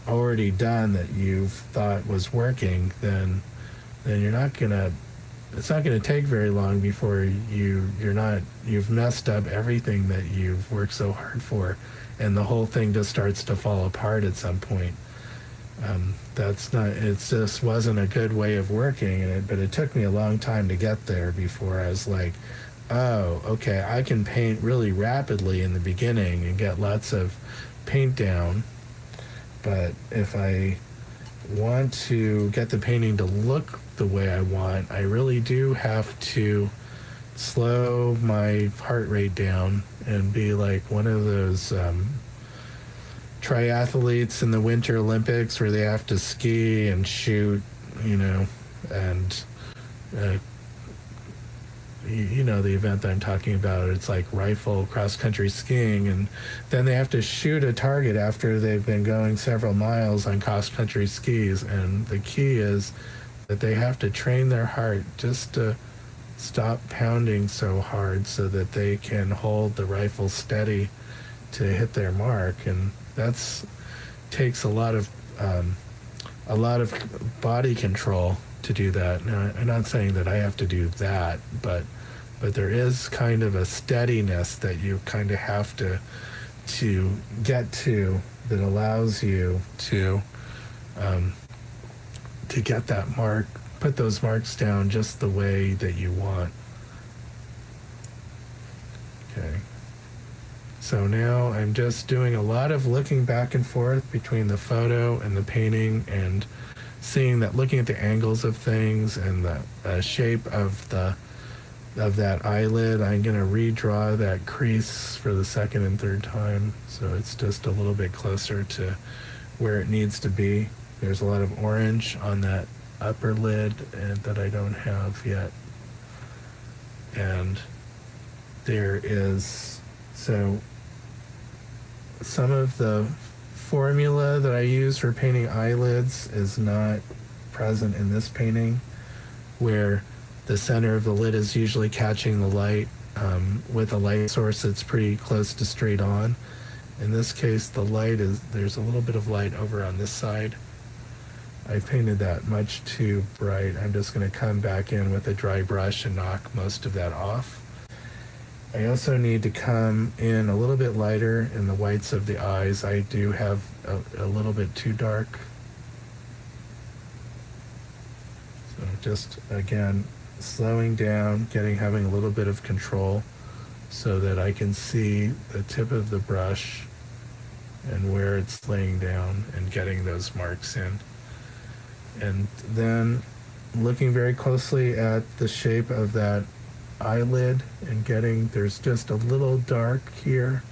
already done that you've thought was working, then it's not gonna take very long before you've messed up everything that you've worked so hard for, and the whole thing just starts to fall apart at some point. It just wasn't a good way of working, but it took me a long time to get there before I was like, oh, okay, I can paint really rapidly in the beginning and get lots of paint down, but if I want to get the painting to look the way I want, I really do have to slow my heart rate down and be like one of those triathletes in the Winter Olympics where they have to ski and shoot, and the event that I'm talking about. It's like rifle cross-country skiing, and then they have to shoot a target after they've been going several miles on cross-country skis. And the key is that they have to train their heart just to stop pounding so hard so that they can hold the rifle steady to hit their mark. And takes a lot of body control to do that. Now, I'm not saying that I have to do that, but there is kind of a steadiness that you kind of have to get to that allows you to get that mark, put those marks down just the way that you want. Okay. So now I'm just doing a lot of looking back and forth between the photo and the painting, and seeing that, looking at the angles of things and the shape of that eyelid. I'm going to redraw that crease for the second and third time, so it's just a little bit closer to where it needs to be. There's a lot of orange on that upper lid that I don't have yet. And there is, so some of the formula that I use for painting eyelids is not present in this painting, where the center of the lid is usually catching the light with a light source that's pretty close to straight on. In this case, the light is, there's a little bit of light over on this side. I painted that much too bright. I'm just going to come back in with a dry brush and knock most of that off. I also need to come in a little bit lighter in the whites of the eyes. I do have a little bit too dark. So just, again, slowing down, having a little bit of control so that I can see the tip of the brush and where it's laying down and getting those marks in. And then looking very closely at the shape of that eyelid and there's just a little dark here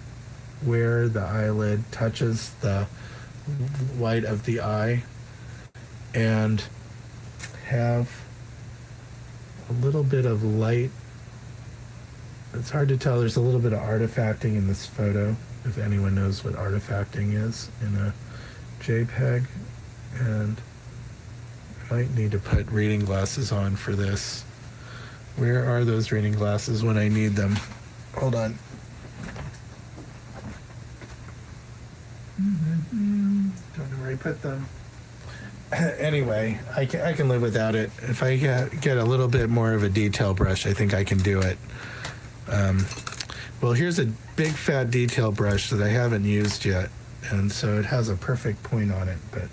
where the eyelid touches the white of the eye, and have a little bit of light. It's hard to tell. There's a little bit of artifacting in this photo, if anyone knows what artifacting is in a JPEG. And I might need to put reading glasses on for this. Where are those reading glasses when I need them? Hold on. Don't know where I put them. Anyway, I can live without it. If I get a little bit more of a detail brush, I think I can do it. Well, here's a big fat detail brush that I haven't used yet, and so it has a perfect point on it, but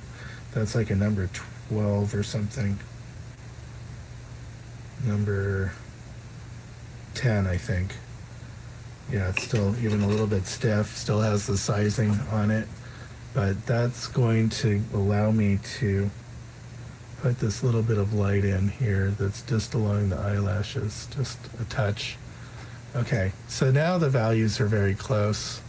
that's like a number 12 or something. Number 10, I think. Yeah, it's still even a little bit stiff, still has the sizing on it, but that's going to allow me to put this little bit of light in here that's just along the eyelashes, just a touch. Okay, so now the values are very close.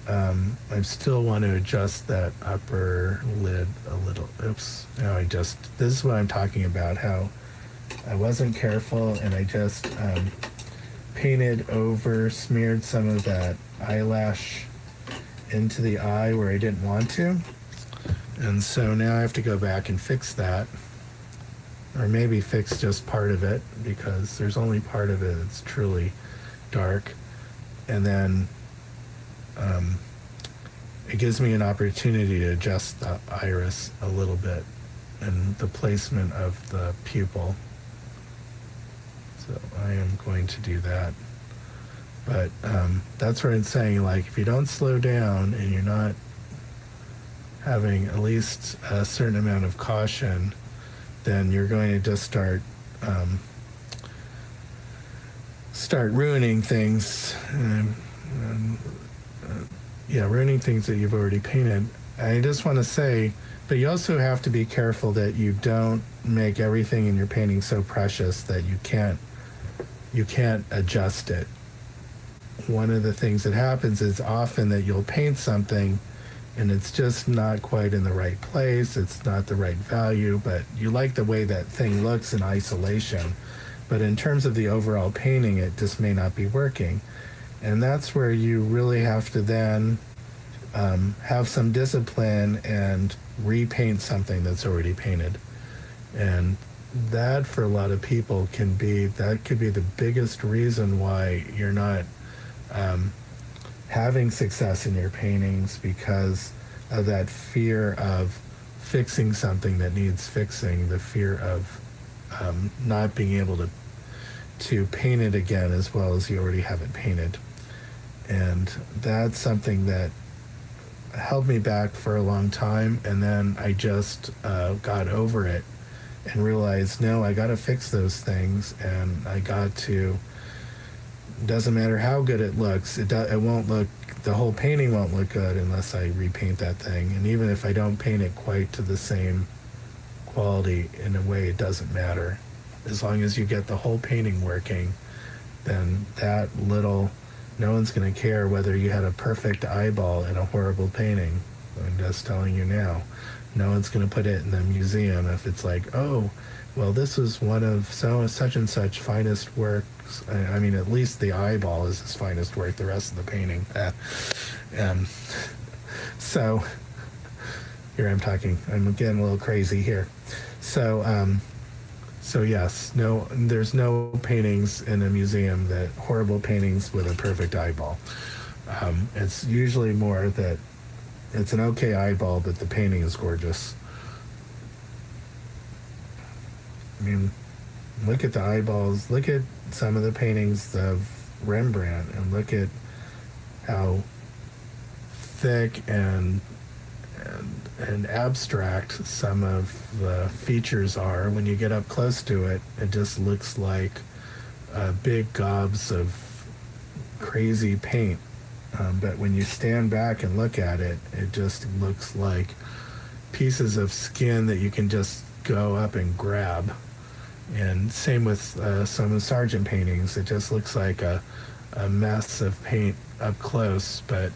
I still want to adjust that upper lid a little. Oops, now this is what I'm talking about, how I wasn't careful and I just smeared some of that eyelash into the eye where I didn't want to. And so now I have to go back and fix that, or maybe fix just part of it, because there's only part of it that's truly dark. And then it gives me an opportunity to adjust the iris a little bit and the placement of the pupil. So I am going to do that. But that's where I'm saying, like, if you don't slow down and you're not having at least a certain amount of caution, then you're going to just start ruining things. Ruining things that you've already painted. I just want to say, but you also have to be careful that you don't make everything in your painting so precious that you can't adjust it. One of the things that happens is often that you'll paint something and it's just not quite in the right place, it's not the right value, but you like the way that thing looks in isolation. But in terms of the overall painting, it just may not be working. And that's where you really have to then have some discipline and repaint something that's already painted. And that, for a lot of people, could be the biggest reason why you're not having success in your paintings, because of that fear of fixing something that needs fixing, the fear of not being able to paint it again as well as you already have it painted. And that's something that held me back for a long time, and then I just got over it and realized, no, I got to fix those things, and I got to, doesn't matter how good it looks, it won't look, the whole painting won't look good unless I repaint that thing. And even if I don't paint it quite to the same quality, in a way, it doesn't matter. As long as you get the whole painting working, then that little, no one's going to care whether you had a perfect eyeball in a horrible painting. I'm just telling you now. No one's going to put it in the museum if it's like, oh, well, this was one of such and such finest works. I mean, at least the eyeball is his finest work. The rest of the painting. So here I'm talking. I'm getting a little crazy here. So yes, no, there's no paintings in a museum that horrible paintings with a perfect eyeball. It's usually more that it's an okay eyeball, but the painting is gorgeous. I mean, look at the eyeballs. Look at some of the paintings of Rembrandt, and look at how thick and abstract some of the features are. When you get up close to it, it just looks like big gobs of crazy paint. But when you stand back and look at it, it just looks like pieces of skin that you can just go up and grab. And same with some of Sargent paintings. It just looks like a mess of paint up close. But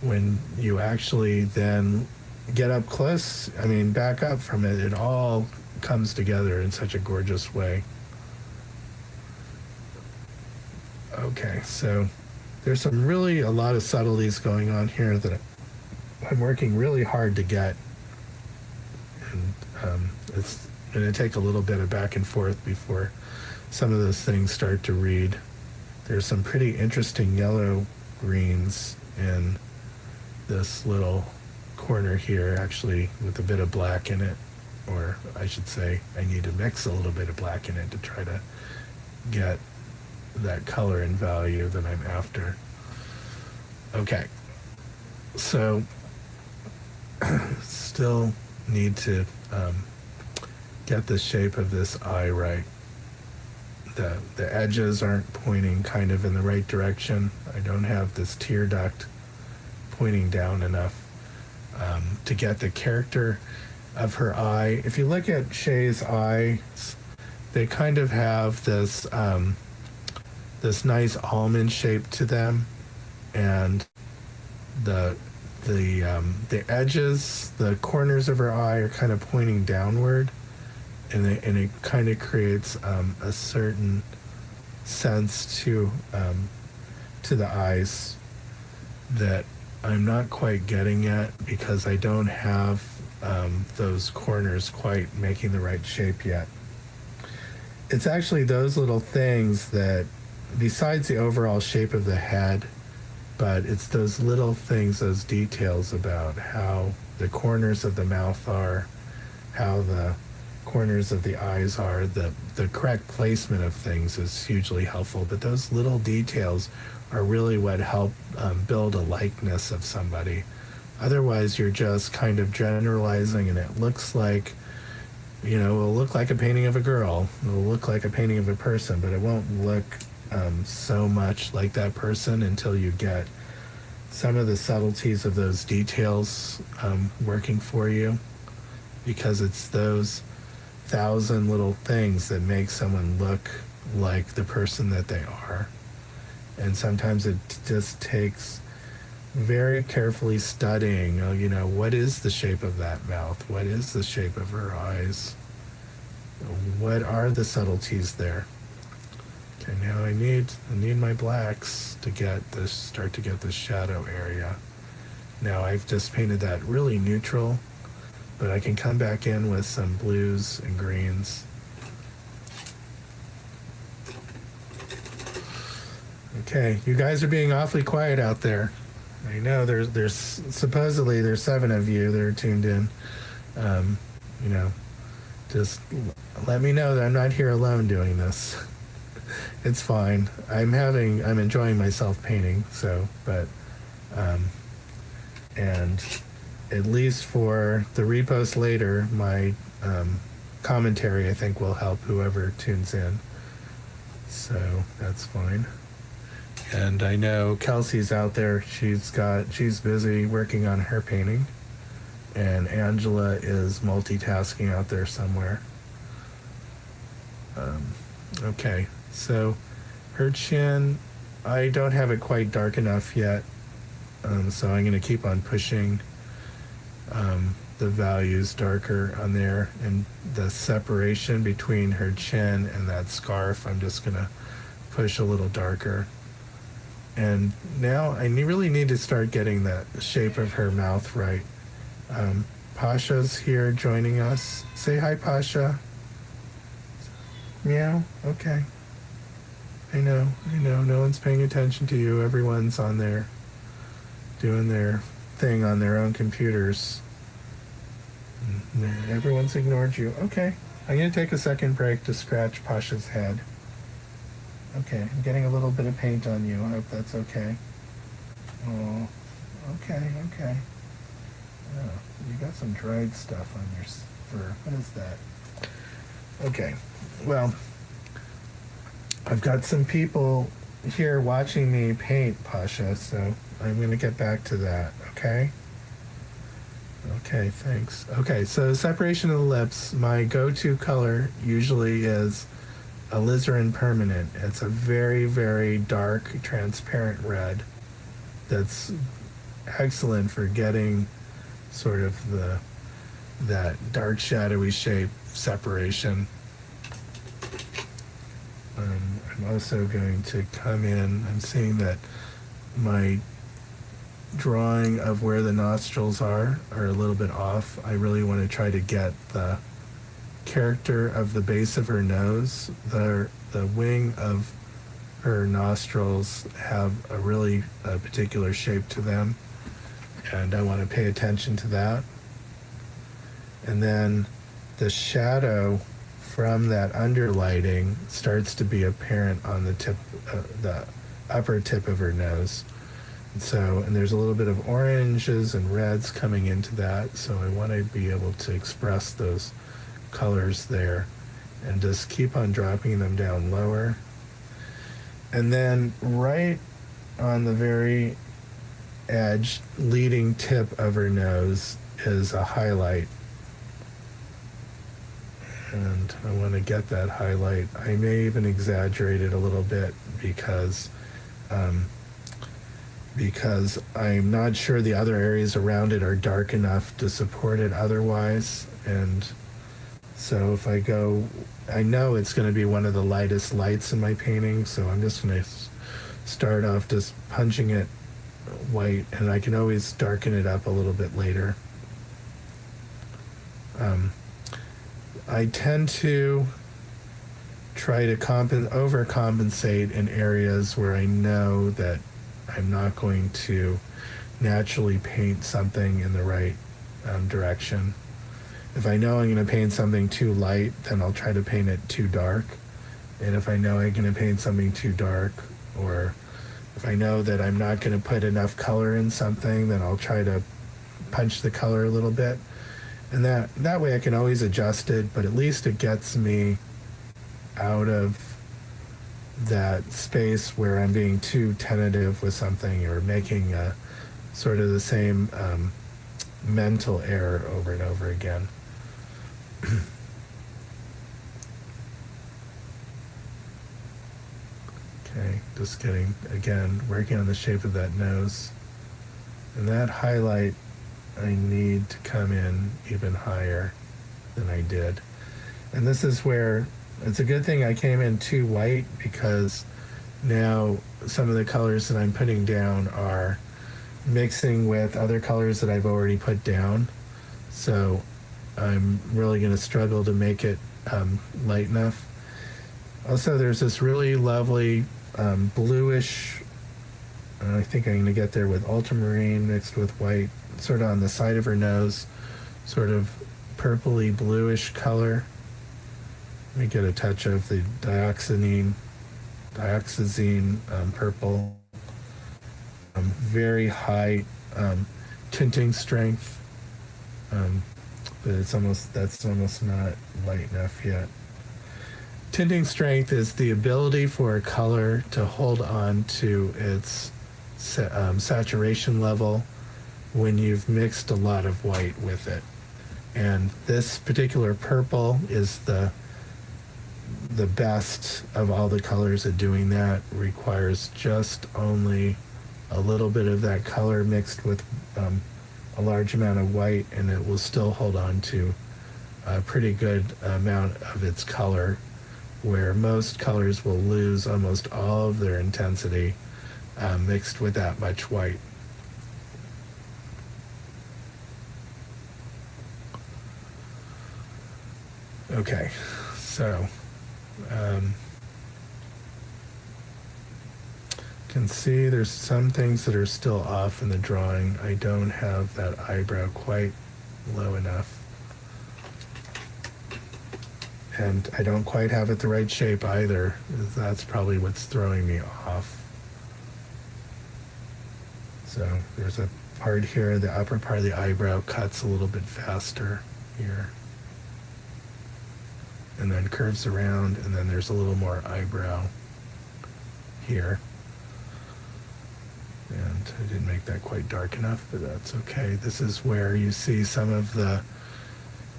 when you actually then get up close, I mean, back up from it, it all comes together in such a gorgeous way. Okay, so there's a lot of subtleties going on here that I'm working really hard to get. And it's going to take a little bit of back and forth before some of those things start to read. There's some pretty interesting yellow greens in this little corner here, actually, with a bit of black in it. Or I should say, I need to mix a little bit of black in it to try to get that color and value that I'm after. Okay, so still need to get the shape of this eye right. The edges aren't pointing kind of in the right direction. I don't have this tear duct pointing down enough to get the character of her eye. If you look at Shae's eyes, they kind of have this this nice almond shape to them, and the edges, the corners of her eye are kind of pointing downward, and it kind of creates a certain sense to the eyes that I'm not quite getting yet, because I don't have those corners quite making the right shape yet. It's actually those little things that, besides the overall shape of the head, but it's those little things, those details about how the corners of the mouth are, how the corners of the eyes are. The correct placement of things is hugely helpful, but those little details are really what help build a likeness of somebody. Otherwise, you're just kind of generalizing, and it looks like, it'll look like a painting of a girl, it'll look like a painting of a person, but it won't look so much like that person until you get some of the subtleties of those details working for you, because it's those 1,000 little things that make someone look like the person that they are. And sometimes it just takes very carefully studying, what is the shape of that mouth? What is the shape of her eyes? What are the subtleties there? Okay, now I need my blacks to start to get the shadow area. Now I've just painted that really neutral, but I can come back in with some blues and greens. Okay, you guys are being awfully quiet out there. I know there's supposedly there's 7 of you that are tuned in. just let me know that I'm not here alone doing this. It's fine. I'm enjoying myself painting, and at least for the repost later, my commentary I think will help whoever tunes in. So that's fine. And I know Kelsey's out there. She's busy working on her painting, and Angela is multitasking out there somewhere. Okay, so her chin, I don't have it quite dark enough yet, so I'm going to keep on pushing the values darker on there, and the separation between her chin and that scarf, I'm just going to push a little darker. And now I really need to start getting the shape of her mouth right. Pasha's here joining us. Say hi, Pasha. Meow. Okay. I know. No one's paying attention to you. Everyone's on there doing their thing on their own computers. Everyone's ignored you. Okay. I'm going to take a second break to scratch Pasha's head. Okay. I'm getting a little bit of paint on you. I hope that's okay. Oh. Okay. Oh, you got some dried stuff on your fur. What is that? Okay. Well, I've got some people here watching me paint, Pasha, so I'm going to get back to that, okay? Okay, thanks. Okay, so separation of the lips, my go-to color usually is alizarin permanent. It's a very, very dark, transparent red that's excellent for getting sort of that dark, shadowy shape separation. I'm also going to come in, I'm seeing that my drawing of where the nostrils are a little bit off. I really want to try to get the character of the base of her nose. The wing of her nostrils have a particular shape to them, and I want to pay attention to that. And then the shadow from that underlighting starts to be apparent on the upper tip of her nose. And there's a little bit of oranges and reds coming into that, so I want to be able to express those colors there and just keep on dropping them down lower. And then right on the very edge, leading tip of her nose is a highlight. And I want to get that highlight. I may even exaggerate it a little bit because I'm not sure the other areas around it are dark enough to support it otherwise. And so if I go, I know it's going to be one of the lightest lights in my painting, so I'm just going to start off just punching it white, and I can always darken it up a little bit later. I tend to try to overcompensate in areas where I know that I'm not going to naturally paint something in the right direction. If I know I'm going to paint something too light, then I'll try to paint it too dark. And if I know I'm going to paint something too dark, or if I know that I'm not going to put enough color in something, then I'll try to punch the color a little bit. And that way I can always adjust it, but at least it gets me out of that space where I'm being too tentative with something or making sort of the same mental error over and over again. Okay, just working on the shape of that nose. And that highlight, I need to come in even higher than I did. And this is where it's a good thing I came in too white, because now some of the colors that I'm putting down are mixing with other colors that I've already put down. So I'm really going to struggle to make it light enough. Also, there's this really lovely bluish, I think I'm going to get there with ultramarine mixed with white, sort of on the side of her nose, sort of purpley bluish color. Let me get a touch of the dioxazine purple. Very high tinting strength, but that's almost not light enough yet. Tinting strength is the ability for a color to hold on to its saturation level when you've mixed a lot of white with it. And this particular purple is the best of all the colors at doing that. Requires just only a little bit of that color mixed with a large amount of white, and it will still hold on to a pretty good amount of its color, where most colors will lose almost all of their intensity mixed with that much white. Okay, so can see there's some things that are still off in the drawing. I don't have that eyebrow quite low enough. And I don't quite have it the right shape either. That's probably what's throwing me off. So there's a part here, the upper part of the eyebrow cuts a little bit faster here. And then curves around, and then there's a little more eyebrow here. And I didn't make that quite dark enough, but that's okay. This is where you see some of the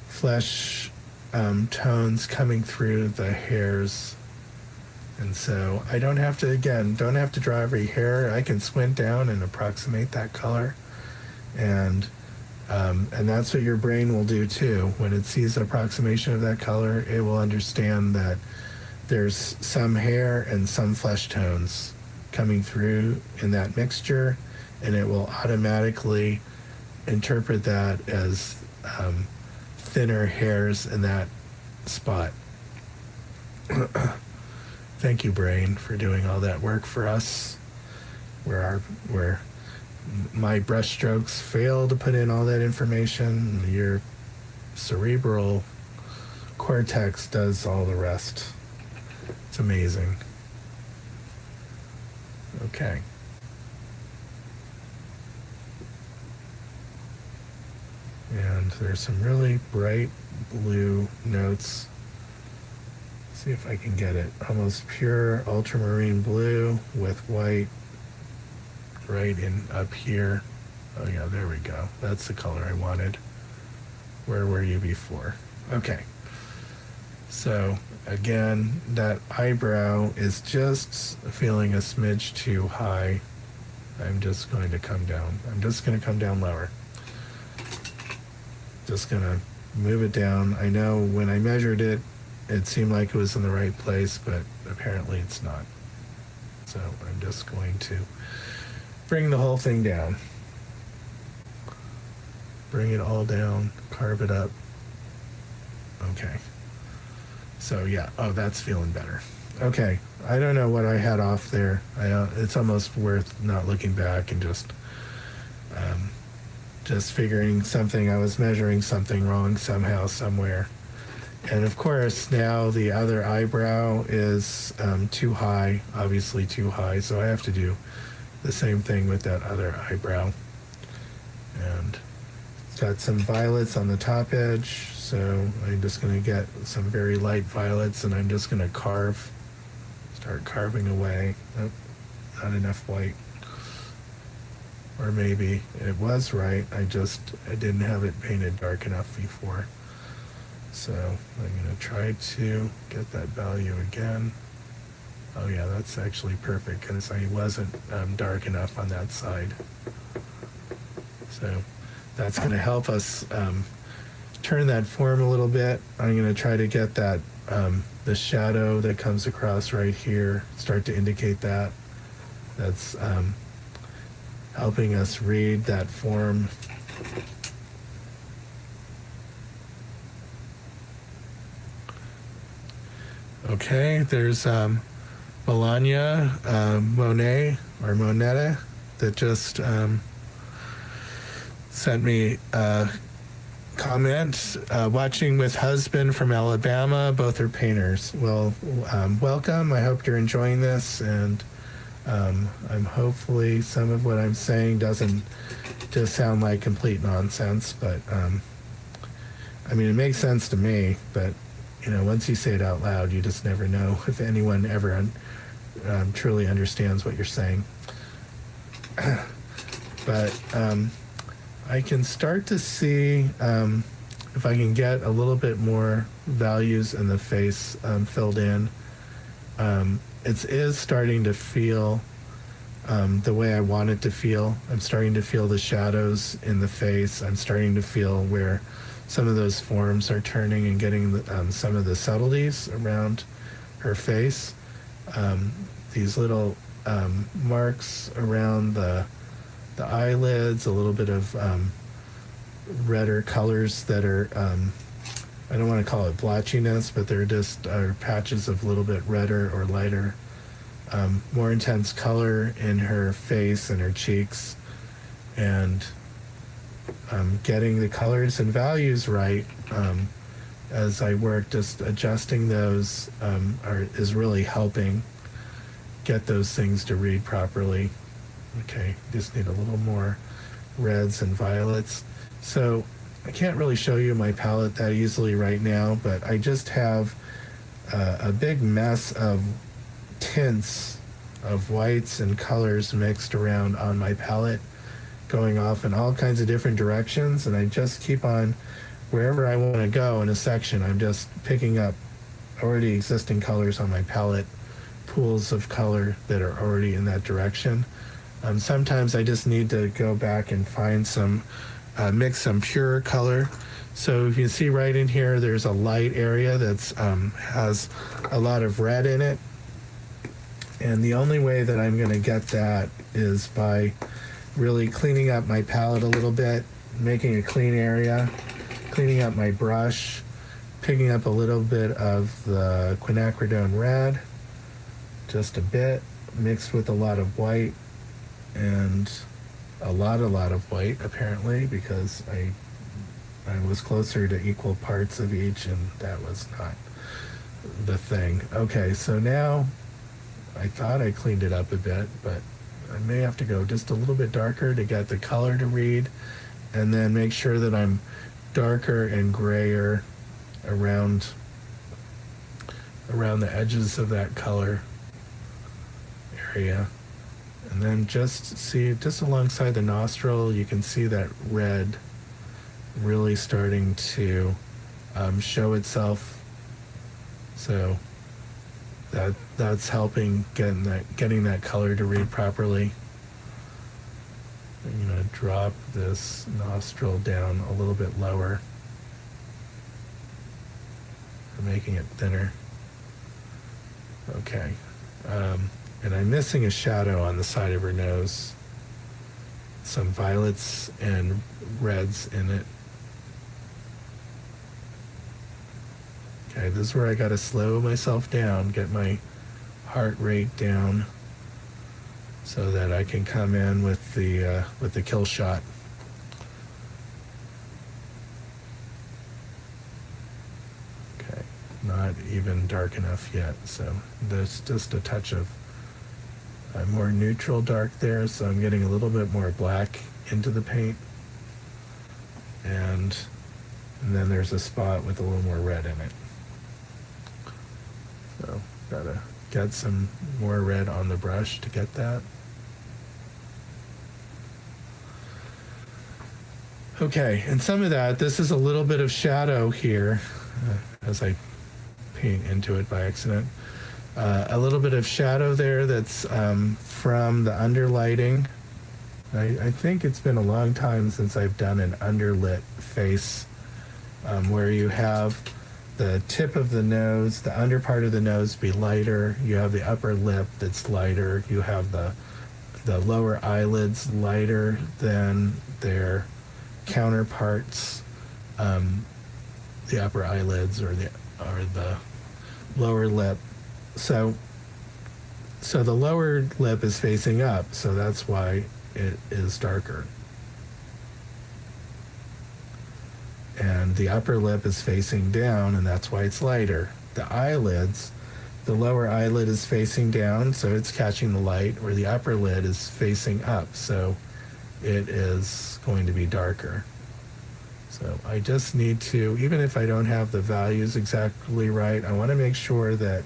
flesh tones coming through the hairs. And so I don't have to draw every hair. I can squint down and approximate that color. And that's what your brain will do too. When it sees an approximation of that color, it will understand that there's some hair and some flesh tones coming through in that mixture, and it will automatically interpret that as thinner hairs in that spot. Thank you, brain, for doing all that work for us. Where my brush strokes fail to put in all that information, your cerebral cortex does all the rest. It's amazing. Okay. And there's some really bright blue notes. See if I can get it. Almost pure ultramarine blue with white right in up here. Oh yeah, there we go. That's the color I wanted. Where were you before? Okay. So again, that eyebrow is just feeling a smidge too high. I'm just going to come down. I'm just going to come down lower. Just going to move it down. I know when I measured it, it seemed like it was in the right place, but apparently it's not. So I'm just going to bring the whole thing down. Bring it all down, carve it up. Okay. So yeah, oh, that's feeling better. Okay, I don't know what I had off there. It's almost worth not looking back and just figuring something, I was measuring something wrong somehow, somewhere. And of course, now the other eyebrow is too high, obviously too high, so I have to do the same thing with that other eyebrow. And it's got some violets on the top edge, so I'm just going to get some very light violets, and I'm just going to start carving away. Oh, not enough white. Or maybe it was right, I didn't have it painted dark enough before. So I'm going to try to get that value again. Oh yeah, that's actually perfect because I wasn't dark enough on that side. So that's going to help us turn that form a little bit. I'm going to try to get that the shadow that comes across right here, start to indicate that. That's helping us read that form. Okay, there's Melania Monet or Monetta that just sent me Comment, watching with husband from Alabama. Both are painters. Well, welcome. I hope you're enjoying this, and I'm hopefully some of what I'm saying doesn't just sound like complete nonsense, but I mean, it makes sense to me, but you know, once you say it out loud, you just never know if anyone ever truly understands what you're saying. But I can start to see if I can get a little bit more values in the face filled in. It is starting to feel the way I want it to feel. I'm starting to feel the shadows in the face. I'm starting to feel where some of those forms are turning and getting some of the subtleties around her face. These little marks around the eyelids, a little bit of redder colors that are, I don't want to call it blotchiness, but they're just patches of a little bit redder or lighter, more intense color in her face and her cheeks, and getting the colors and values right as I work, just adjusting those is really helping get those things to read properly. Okay, just need a little more reds and violets. So I can't really show you my palette that easily right now, but I just have a big mess of tints of whites and colors mixed around on my palette, going off in all kinds of different directions, and I just keep on, wherever I want to go in a section, I'm just picking up already existing colors on my palette, pools of color that are already in that direction. Sometimes I just need to go back and find some, mix some pure color. So if you see right in here, there's a light area that's has a lot of red in it. And the only way that I'm going to get that is by really cleaning up my palette a little bit, making a clean area, cleaning up my brush, picking up a little bit of the quinacridone red, just a bit, mixed with a lot of white, and a lot of white apparently, because I was closer to equal parts of each, and that was not the thing. Okay, so now I thought I cleaned it up a bit, but I may have to go just a little bit darker to get the color to read, and then make sure that I'm darker and grayer around the edges of that color area. And then just see, just alongside the nostril, you can see that red really starting to show itself. So that's helping getting that color to read properly. I'm going to drop this nostril down a little bit lower, making it thinner. Okay. And I'm missing a shadow on the side of her nose. Some violets and reds in it. Okay, this is where I gotta slow myself down, get my heart rate down, so that I can come in with the kill shot. Okay, not even dark enough yet, so there's just a touch of more neutral dark there, so I'm getting a little bit more black into the paint, and then there's a spot with a little more red in it. So gotta get some more red on the brush to get that. Okay, and some of that, this is a little bit of shadow here as I paint into it by accident. A little bit of shadow there that's from the underlighting. I think it's been a long time since I've done an underlit face where you have the tip of the nose, the under part of the nose be lighter, you have the upper lip that's lighter, you have the lower eyelids lighter than their counterparts, the upper eyelids or the lower lip. So the lower lip is facing up, so that's why it is darker. and the upper lip is facing down, and that's why it's lighter. The eyelids, the lower eyelid is facing down, so it's catching the light, where the upper lid is facing up, so it is going to be darker. So I just need to, even if I don't have the values exactly right, I want to make sure that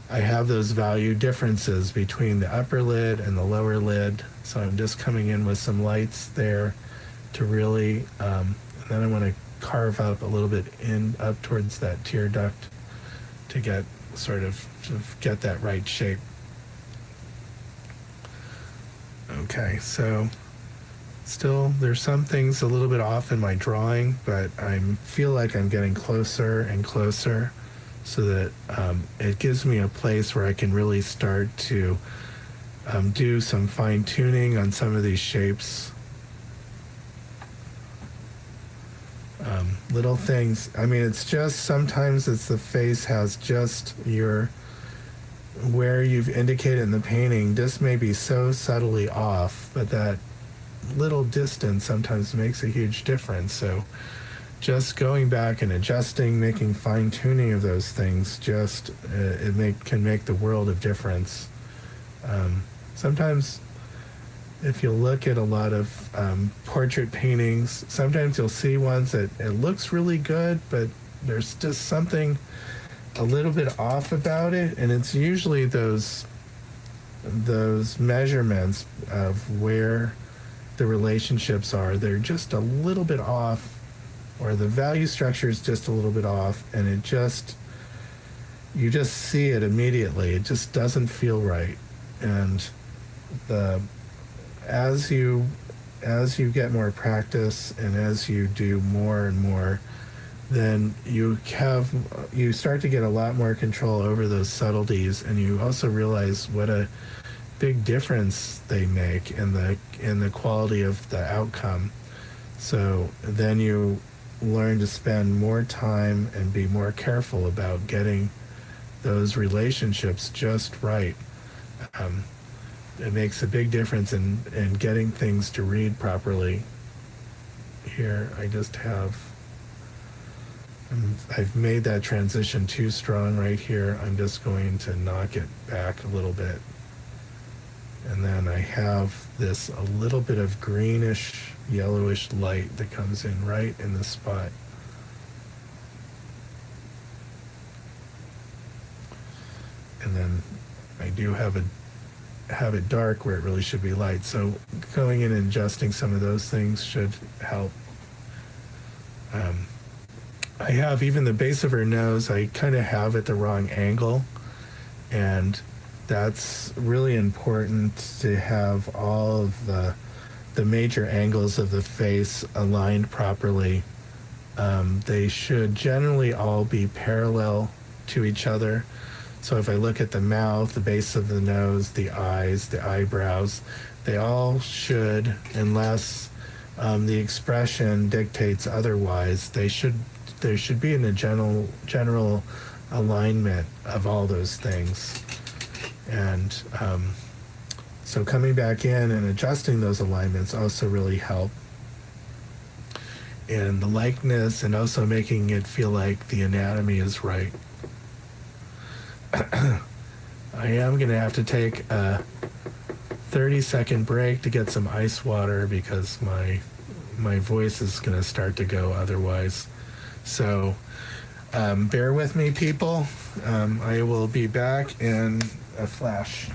I have those value differences between the upper lid and the lower lid. So I'm just coming in with some lights there to really, and then I want to carve up a little bit up towards that tear duct to get to get that right shape. Okay, so still there's some things a little bit off in my drawing, but I feel like I'm getting closer and closer, so that it gives me a place where I can really start to do some fine tuning on some of these shapes. Little things. I mean, it's just sometimes it's the face has just where you've indicated in the painting just may be so subtly off, but that little distance sometimes makes a huge difference. So just going back and adjusting, making fine tuning of those things, just can make the world of difference. Sometimes if you look at a lot of portrait paintings, sometimes you'll see ones that it looks really good, but there's just something a little bit off about it, and it's usually those measurements of where the relationships are. They're just a little bit off, or the value structure is just a little bit off, and you just see it immediately. It just doesn't feel right. And as you get more practice and as you do more and more, then you start to get a lot more control over those subtleties, and you also realize what a big difference they make in the quality of the outcome. So then you learn to spend more time and be more careful about getting those relationships just right. It makes a big difference in getting things to read properly. Here, I've made that transition too strong right here. I'm just going to knock it back a little bit. And then I have this a little bit of greenish, yellowish light that comes in right in the spot. And then I do have it dark where it really should be light. So going in and adjusting some of those things should help. I have even the base of her nose, I kind of have at the wrong angle, and that's really important to have all of the major angles of the face aligned properly. They should generally all be parallel to each other. So if I look at the mouth, the base of the nose, the eyes, the eyebrows, they all should, unless the expression dictates otherwise, there should be in a general alignment of all those things. And so coming back in and adjusting those alignments also really help. And the likeness, and also making it feel like the anatomy is right. I am going to have to take a 30-second break to get some ice water because my voice is going to start to go otherwise. So bear with me, people. I will be back in a flash.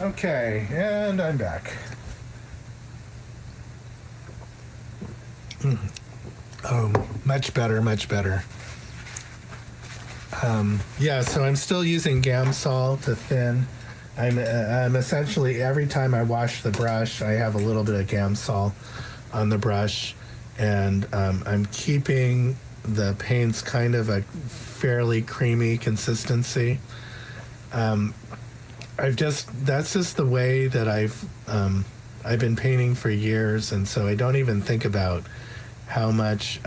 Okay, and I'm back. Oh, much better, much better. Yeah, so I'm still using Gamsol to thin. I'm essentially, every time I wash the brush, I have a little bit of Gamsol on the brush, and I'm keeping the paints kind of a fairly creamy consistency. That's just the way that I've been painting for years, and so I don't even think about how much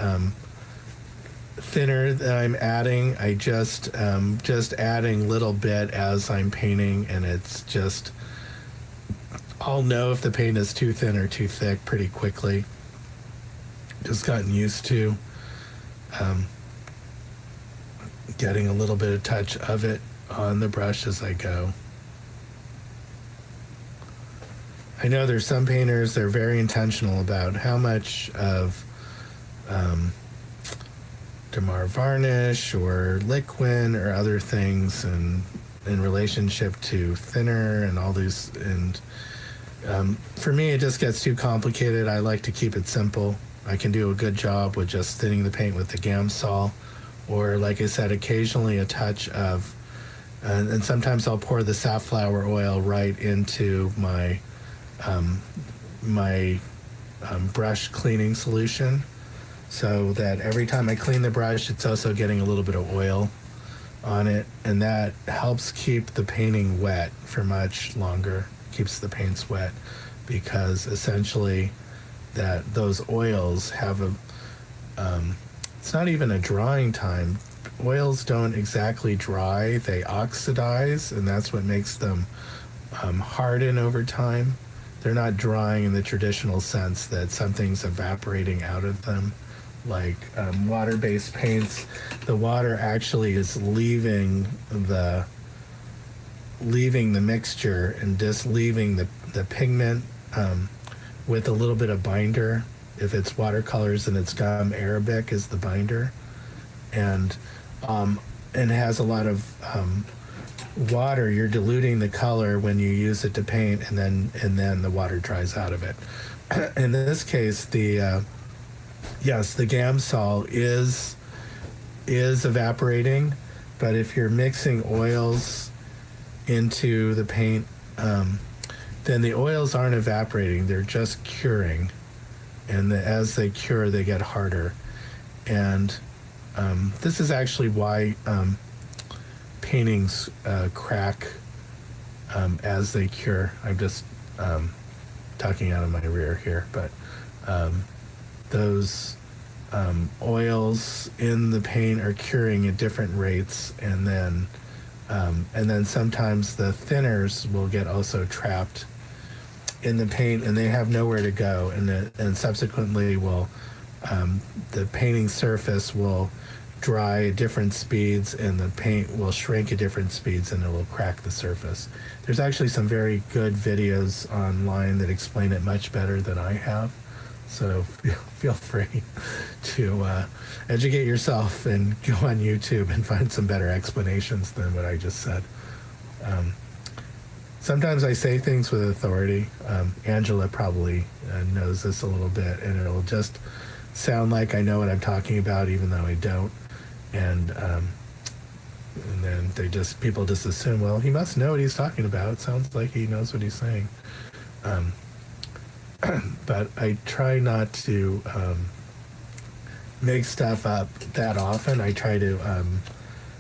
thinner that I'm adding. I just adding little bit as I'm painting, and it's just, I'll know if the paint is too thin or too thick pretty quickly. Just gotten used to getting a little bit of touch of it on the brush as I go. I know there's some painters, they're very intentional about how much of Damar varnish or liquid or other things and in relationship to thinner and all these. And for me, it just gets too complicated. I like to keep it simple. I can do a good job with just thinning the paint with the Gamsol, or like I said, occasionally a touch of, and sometimes I'll pour the safflower oil right into my brush cleaning solution, so that every time I clean the brush, it's also getting a little bit of oil on it, and that helps keep the painting wet for much longer, keeps the paints wet, because essentially that those oils have a, it's not even a drying time. Oils don't exactly dry, they oxidize, and that's what makes them harden over time. They're not drying in the traditional sense that something's evaporating out of them. Like water-based paints, the water actually is leaving the mixture and just leaving the pigment with a little bit of binder. If it's watercolors, then it's gum Arabic is the binder, and has a lot of water. You're diluting the color when you use it to paint, and then the water dries out of it. In this case, the Gamsol is evaporating, but if you're mixing oils into the paint, then the oils aren't evaporating, they're just curing, and as they cure, they get harder. And this is actually why paintings crack as they cure. I'm just talking out of my rear here, but those oils in the paint are curing at different rates, and then sometimes the thinners will get also trapped in the paint, and they have nowhere to go, and subsequently will the painting surface will dry at different speeds, and the paint will shrink at different speeds, and it will crack the surface. There's actually some very good videos online that explain it much better than I have, so feel free to educate yourself and go on YouTube and find some better explanations than what I just said. Sometimes I say things with authority. Angela probably knows this a little bit, and it'll just sound like I know what I'm talking about, even though I don't. And then people just assume, well, he must know what he's talking about. It sounds like he knows what he's saying. But I try not to make stuff up that often. I try to,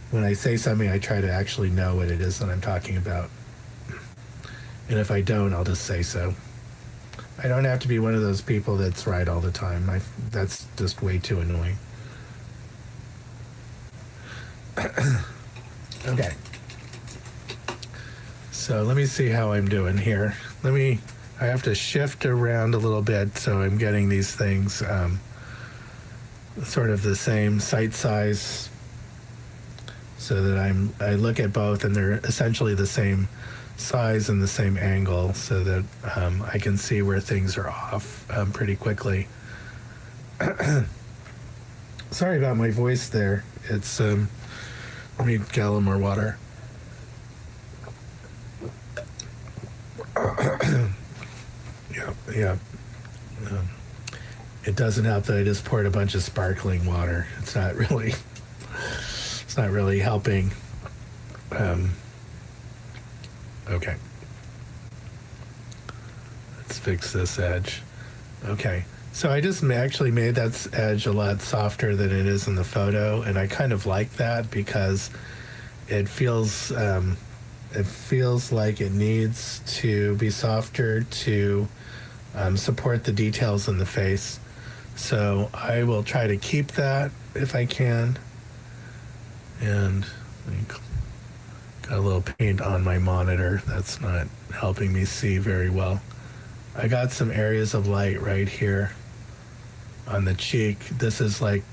when I say something, I try to actually know what it is that I'm talking about. And if I don't, I'll just say so. I don't have to be one of those people that's right all the time. That's just way too annoying. Okay. So let me see how I'm doing here. I have to shift around a little bit so I'm getting these things sort of the same sight size, so that I look at both and they're essentially the same size and the same angle, so that I can see where things are off pretty quickly. Sorry about my voice there. It's let me get a little more water. Yeah. It doesn't help that I just poured a bunch of sparkling water. It's not really helping. Okay. Let's fix this edge. Okay. So I just actually made that edge a lot softer than it is in the photo, and I kind of like that because it feels like it needs to be softer to support the details in the face. So I will try to keep that if I can. And got a little paint on my monitor. That's not helping me see very well. I got some areas of light right here on the cheek. This is like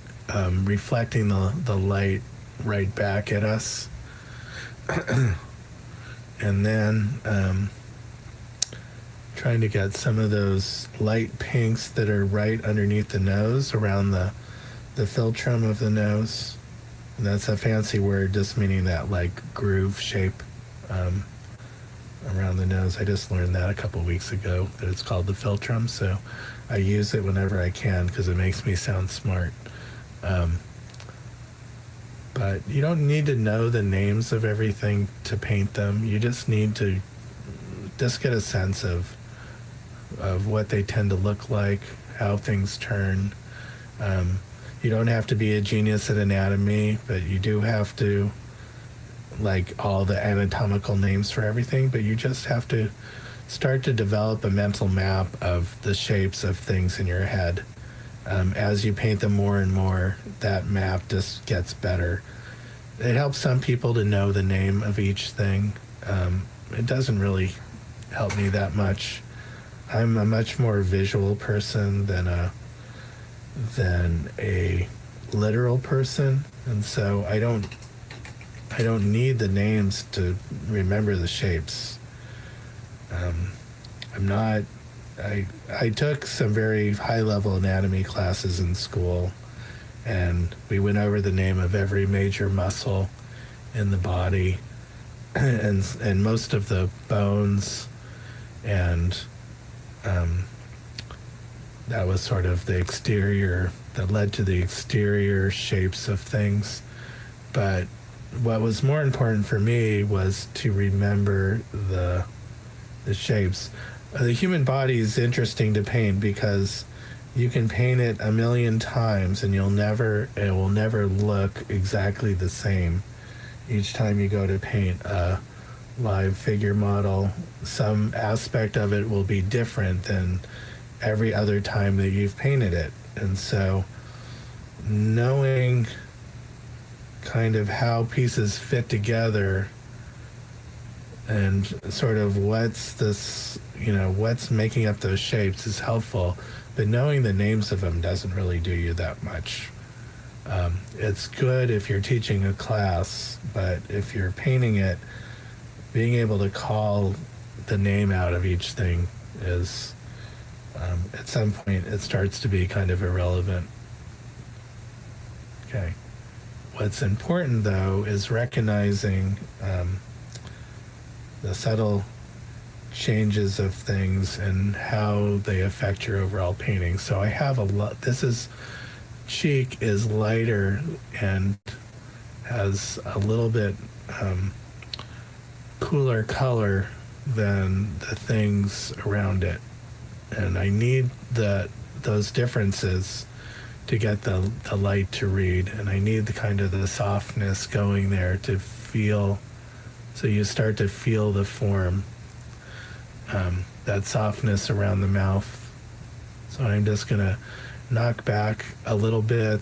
reflecting the light right back at us. And then trying to get some of those light pinks that are right underneath the nose, around the philtrum of the nose. And that's a fancy word, just meaning that like groove shape around the nose. I just learned that a couple weeks ago, that it's called the philtrum, so I use it whenever I can because it makes me sound smart. But you don't need to know the names of everything to paint them. You just need to just get a sense of what they tend to look like, how things turn. You don't have to be a genius at anatomy, but you do have to like all the anatomical names for everything, but you just have to start to develop a mental map of the shapes of things in your head. As you paint them more and more, that map just gets better. It helps some people to know the name of each thing. It doesn't really help me that much. I'm a much more visual person than a literal person, and so I don't need the names to remember the shapes. I took some very high-level anatomy classes in school, and we went over the name of every major muscle in the body, and most of the bones, and that was sort of the exterior, that led to the exterior shapes of things. But what was more important for me was to remember the shapes. The human body is interesting to paint because you can paint it a million times and it will never look exactly the same. Each time you go to paint a live figure model, some aspect of it will be different than every other time that you've painted it. And so knowing kind of how pieces fit together and sort of what's making up those shapes is helpful, but knowing the names of them doesn't really do you that much. It's good if you're teaching a class, but if you're painting it, being able to call the name out of each thing is, at some point, it starts to be kind of irrelevant. Okay. What's important, though, is recognizing the subtle changes of things and how they affect your overall painting. So I have a lot. Cheek is lighter and has a little bit cooler color than the things around it. And I need those differences to get the light to read, and I need the kind of the softness going there to feel, so you start to feel the form, that softness around the mouth. So I'm just gonna knock back a little bit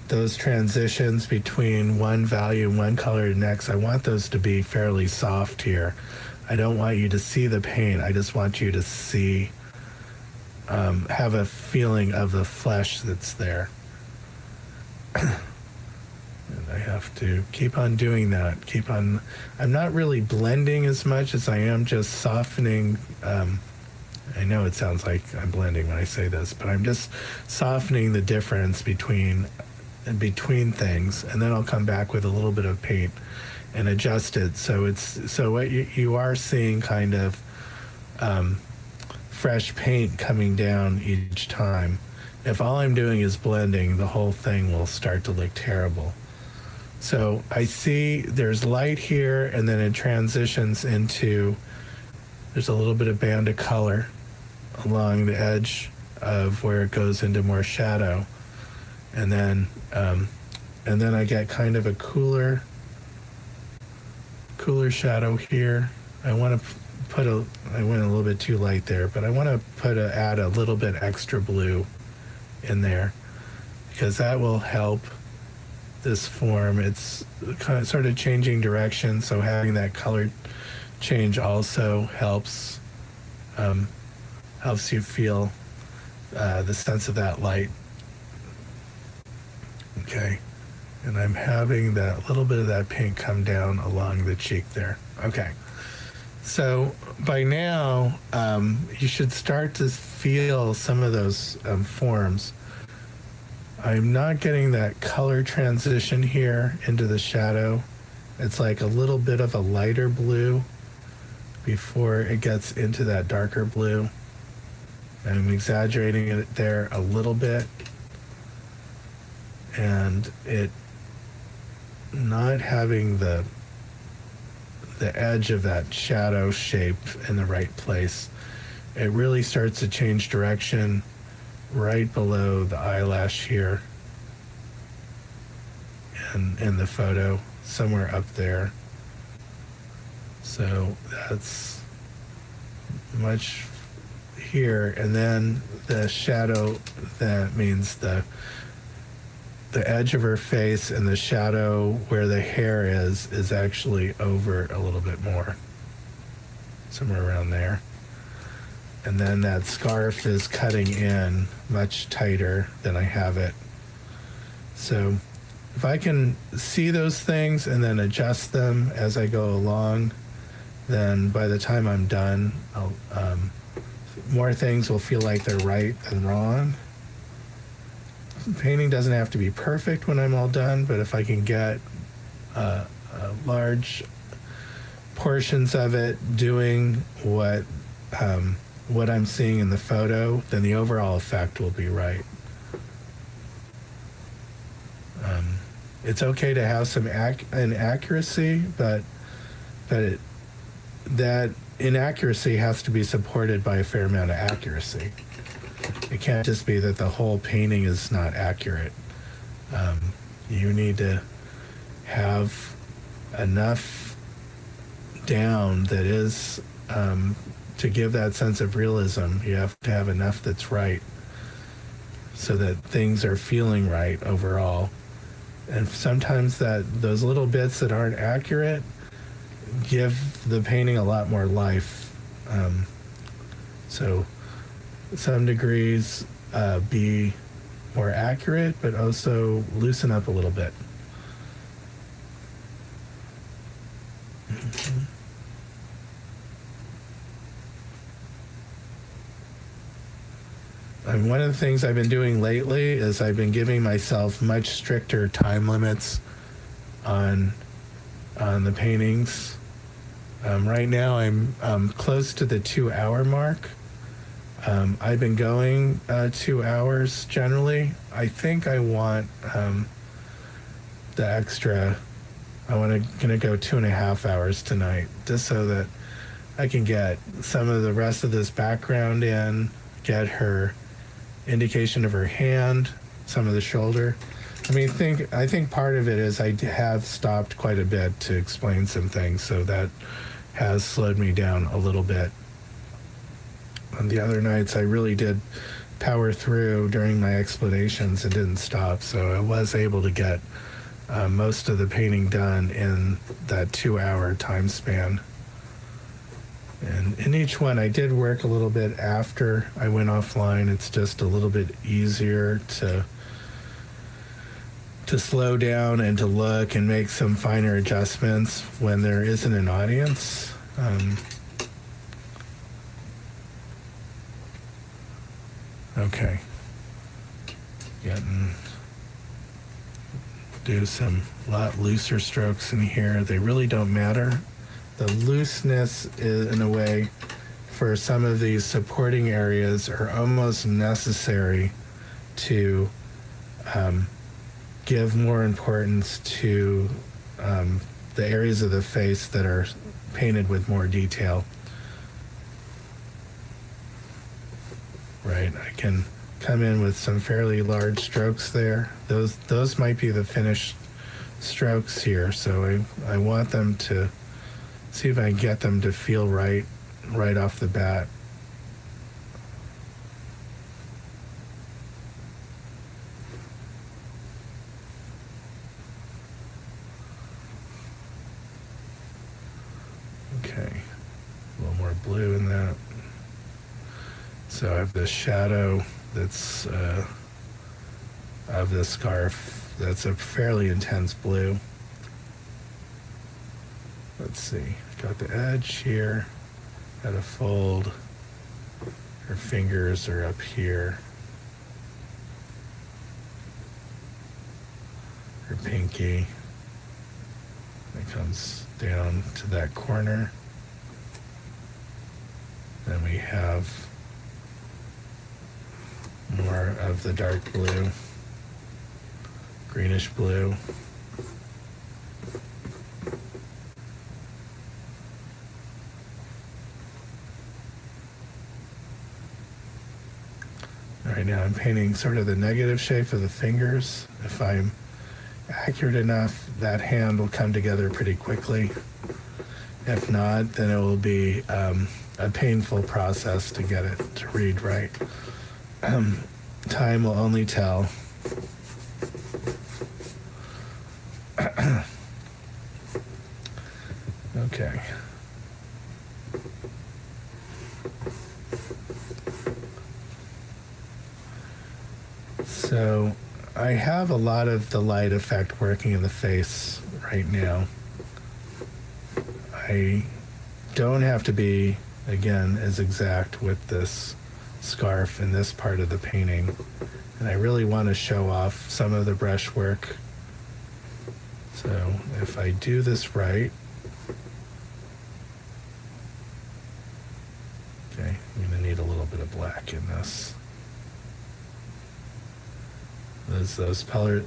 those transitions between one value and one color to the next. I want those to be fairly soft here. I don't want you to see the paint. I just want you to see, have a feeling of the flesh that's there. And I have to keep on doing that. I'm not really blending as much as I am just softening. I know it sounds like I'm blending when I say this, but I'm just softening the difference between things, and then I'll come back with a little bit of paint and adjust it. So what you are seeing kind of fresh paint coming down each time. If all I'm doing is blending, the whole thing will start to look terrible. So I see there's light here, and then it transitions into, there's a little bit of band of color along the edge of where it goes into more shadow. And then I get kind of a cooler shadow here. I want to I went a little bit too light there, but I want to add a little bit extra blue in there, because that will help this form. It's kind of sort of changing direction, so having that color change also helps you feel the sense of that light. Okay, and I'm having that little bit of that pink come down along the cheek there. Okay, so by now you should start to feel some of those forms. I'm not getting that color transition here into the shadow. It's like a little bit of a lighter blue before it gets into that darker blue. I'm exaggerating it there a little bit, and it not having the edge of that shadow shape in the right place. It really starts to change direction right below the eyelash here, and in the photo somewhere up there. So that's much here, and then the shadow, that means the edge of her face and the shadow where the hair is actually over a little bit more, somewhere around there. And then that scarf is cutting in much tighter than I have it. So if I can see those things and then adjust them as I go along, then by the time I'm done, more things will feel like they're right than wrong. Painting doesn't have to be perfect when I'm all done, but if I can get large portions of it doing what I'm seeing in the photo, then the overall effect will be right. It's okay to have some inaccuracy, but that inaccuracy has to be supported by a fair amount of accuracy. It can't just be that the whole painting is not accurate. You need to have enough down that is to give that sense of realism. You have to have enough that's right so that things are feeling right overall. And sometimes those little bits that aren't accurate give the painting a lot more life. So some degrees be more accurate, but also loosen up a little bit. Mm-hmm. And one of the things I've been doing lately is I've been giving myself much stricter time limits on the paintings. Right now I'm close to the 2-hour mark. I've been going 2 hours generally. I think I want the extra. Gonna go 2.5 hours tonight, just so that I can get some of the rest of this background in, get her indication of her hand, some of the shoulder. I think part of it is I have stopped quite a bit to explain some things, so that has slowed me down a little bit. On the other nights, I really did power through during my explanations and didn't stop, so I was able to get most of the painting done in that 2-hour time span. And in each one, I did work a little bit after I went offline. It's just a little bit easier to slow down and to look and make some finer adjustments when there isn't an audience. Okay. Do some lot looser strokes in here. They really don't matter. The looseness is, in a way, for some of these supporting areas are almost necessary to give more importance to the areas of the face that are painted with more detail. Right, I can come in with some fairly large strokes there. Those might be the finished strokes here, so I want them to see if I can get them to feel right right off the bat. Okay, a little more blue in that. So I have this shadow that's of this scarf that's a fairly intense blue. Let's see, got the edge here, got a fold. Her fingers are up here. Her pinky. It comes down to that corner. Then we have more of the dark blue, greenish blue. Right now I'm painting sort of the negative shape of the fingers. If I'm accurate enough, that hand will come together pretty quickly. If not, then it will be a painful process to get it to read right. Time will only tell. Okay. So I have a lot of the light effect working in the face right now. I don't have to be, again, as exact with this scarf in this part of the painting. And I really want to show off some of the brushwork. So if I do this right, okay, I'm going to need a little bit of black in this. Those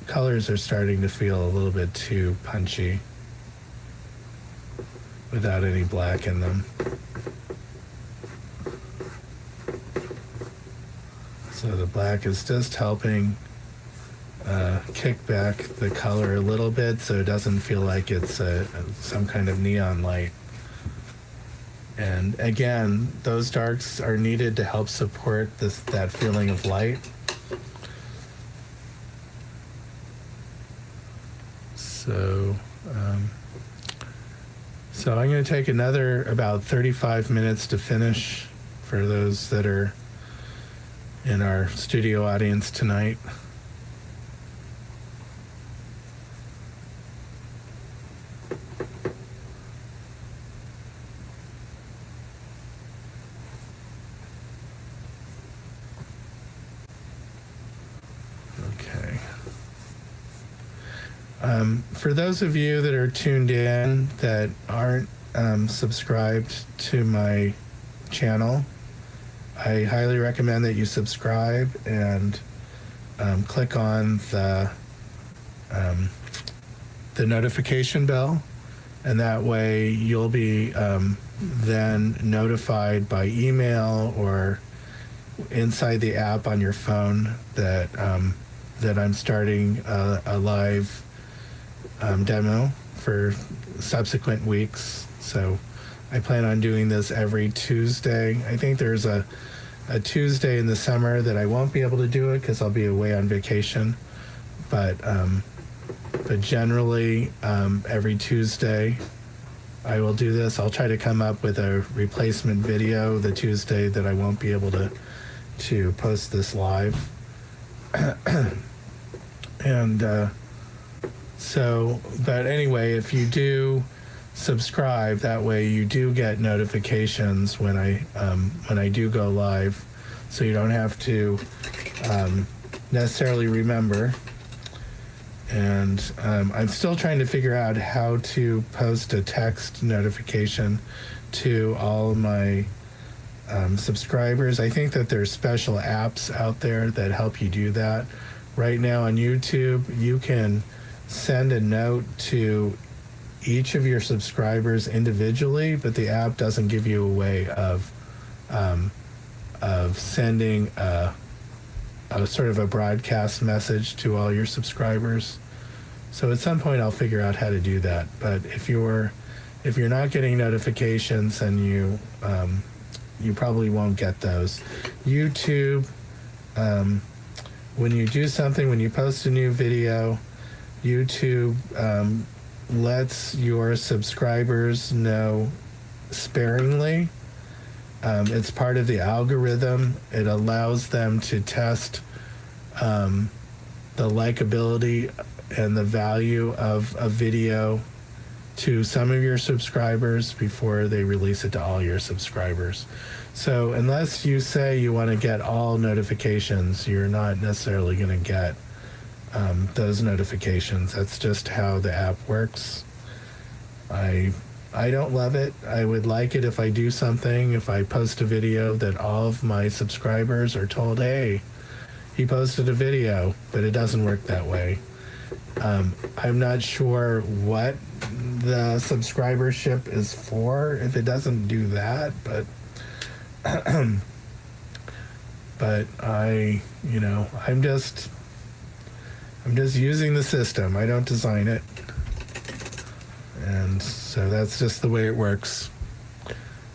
colors are starting to feel a little bit too punchy without any black in them. So the black is just helping kick back the color a little bit so it doesn't feel like it's some kind of neon light. And again, those darks are needed to help support that feeling of light. So I'm going to take another about 35 minutes to finish for those that are in our studio audience tonight. For those of you that are tuned in that aren't subscribed to my channel, I highly recommend that you subscribe and click on the notification bell, and that way you'll be then notified by email or inside the app on your phone that I'm starting a live demo for subsequent weeks. So I plan on doing this every Tuesday. I think there's a Tuesday in the summer that I won't be able to do it because I'll be away on vacation. But generally, every Tuesday I will do this. I'll try to come up with a replacement video the Tuesday that I won't be able to post this live. And but anyway, if you do subscribe, that way you do get notifications when I do go live, so you don't have to necessarily remember. And I'm still trying to figure out how to post a text notification to all my subscribers. I think that there's special apps out there that help you do that. Right now on YouTube, you can send a note to each of your subscribers individually, but the app doesn't give you a way of sending a sort of a broadcast message to all your subscribers. So at some point I'll figure out how to do that. But if you're not getting notifications and you probably won't get those. YouTube, when you do something, when you post a new video, YouTube lets your subscribers know sparingly. It's part of the algorithm. It allows them to test the likability and the value of a video to some of your subscribers before they release it to all your subscribers. So unless you say you want to get all notifications, you're not necessarily going to get those notifications. That's just how the app works. I don't love it. I would like it if I do something, if I post a video, that all of my subscribers are told, hey, he posted a video, but it doesn't work that way. I'm not sure what the subscribership is for if it doesn't do that, but but I'm just using the system. I don't design it. And so that's just the way it works.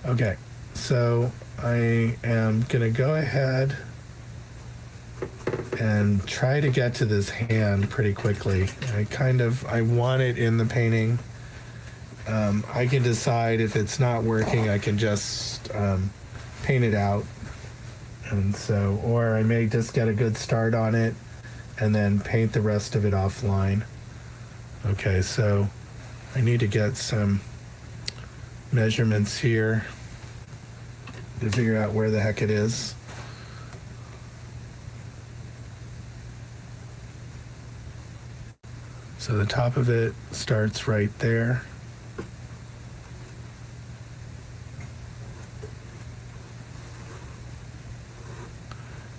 Okay, so I am gonna go ahead and try to get to this hand pretty quickly. I want it in the painting. I can decide if it's not working, I can just paint it out. And so, or I may just get a good start on it and then paint the rest of it offline. Okay, so I need to get some measurements here to figure out where the heck it is. So the top of it starts right there.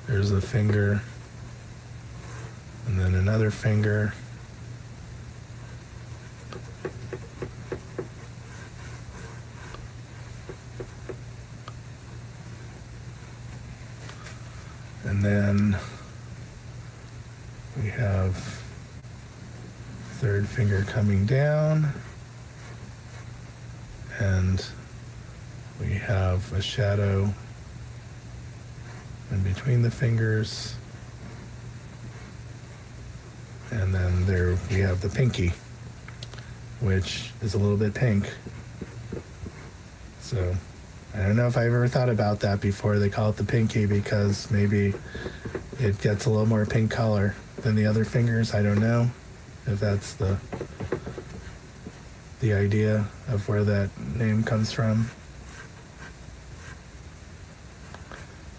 There's a finger, and then another finger. And then we have third finger coming down, and we have a shadow in between the fingers, and then there we have the pinky, which is a little bit pink. So I don't know if I ever thought about that before. They call it the pinky because maybe it gets a little more pink color than the other fingers. I don't know if that's the idea of where that name comes from.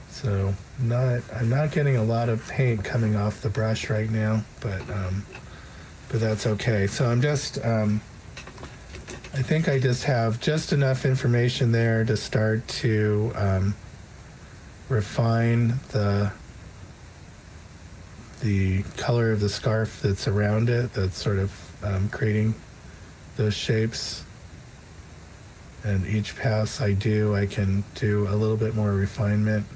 So I'm not getting a lot of paint coming off the brush right now, but that's okay. So I'm just I think I just have just enough information there to start to refine the color of the scarf that's around it, that's sort of creating those shapes. And each pass I can do a little bit more refinement.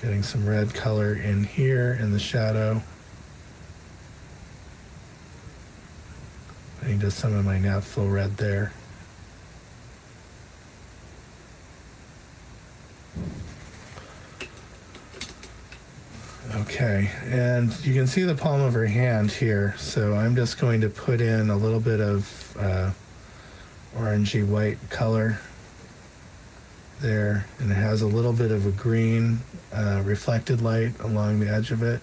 Getting some red color in here in the shadow. Putting just some of my naphtha red there. Okay, and you can see the palm of her hand here, so I'm just going to put in a little bit of orangey white color there, and it has a little bit of a green reflected light along the edge of it,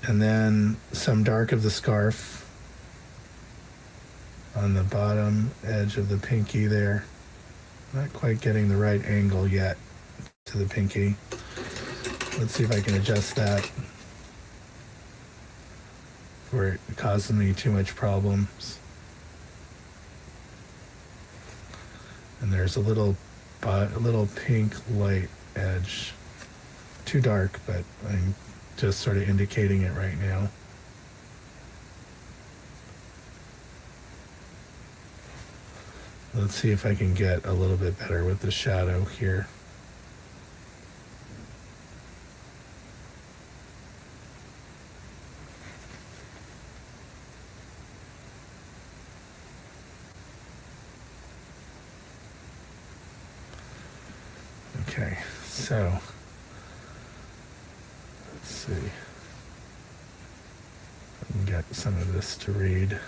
and then some dark of the scarf on the bottom edge of the pinky there. Not quite getting the right angle yet to the pinky. Let's see if I can adjust that before it causes me too much problems. And there's a little pink light edge. Too dark, but I'm just sort of indicating it right now. Let's see if I can get a little bit better with the shadow here. Okay, so let's see. I can get some of this to read.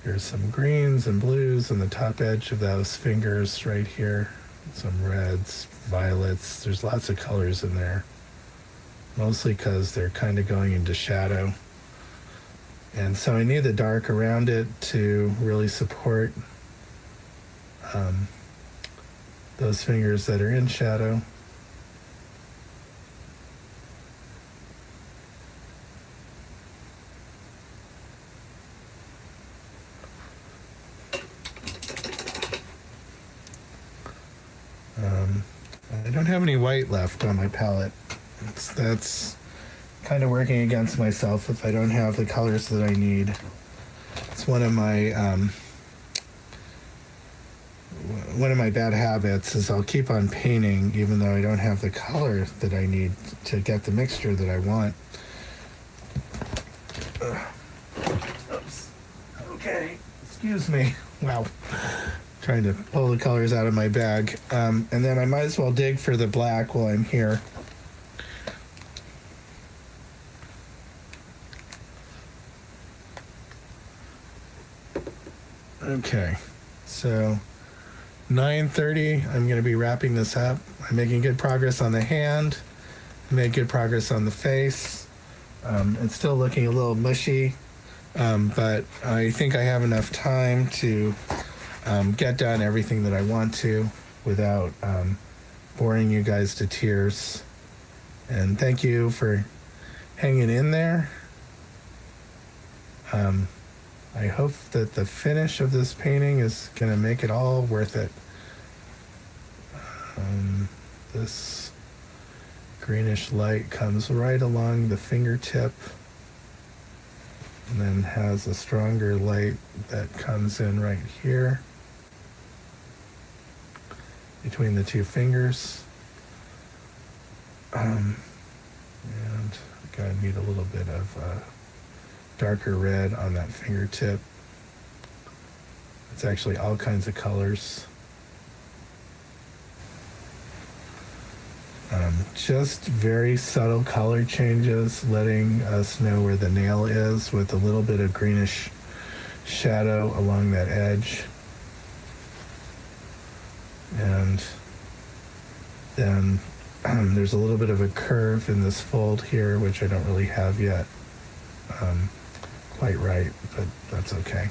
Here's some greens and blues on the top edge of those fingers right here. Some reds, violets. There's lots of colors in there. Mostly because they're kind of going into shadow. And so I need the dark around it to really support those fingers that are in shadow. I don't have any white left on my palette. That's kind of working against myself if I don't have the colors that I need. It's one of my bad habits is I'll keep on painting even though I don't have the color that I need to get the mixture that I want. Oops. Okay, excuse me. Wow. Trying to pull the colors out of my bag. And then I might as well dig for the black while I'm here. Okay, so 9:30, I'm going to be wrapping this up. I'm making good progress on the hand. I made good progress on the face. It's still looking a little mushy, but I think I have enough time to get done everything that I want to without boring you guys to tears. And thank you for hanging in there. I hope that the finish of this painting is going to make it all worth it. This greenish light comes right along the fingertip and then has a stronger light that comes in right here between the two fingers. And I'm going to need a little bit of darker red on that fingertip. It's actually all kinds of colors. Just very subtle color changes, letting us know where the nail is with a little bit of greenish shadow along that edge. And then there's a little bit of a curve in this fold here, which I don't really have yet quite right, but that's okay.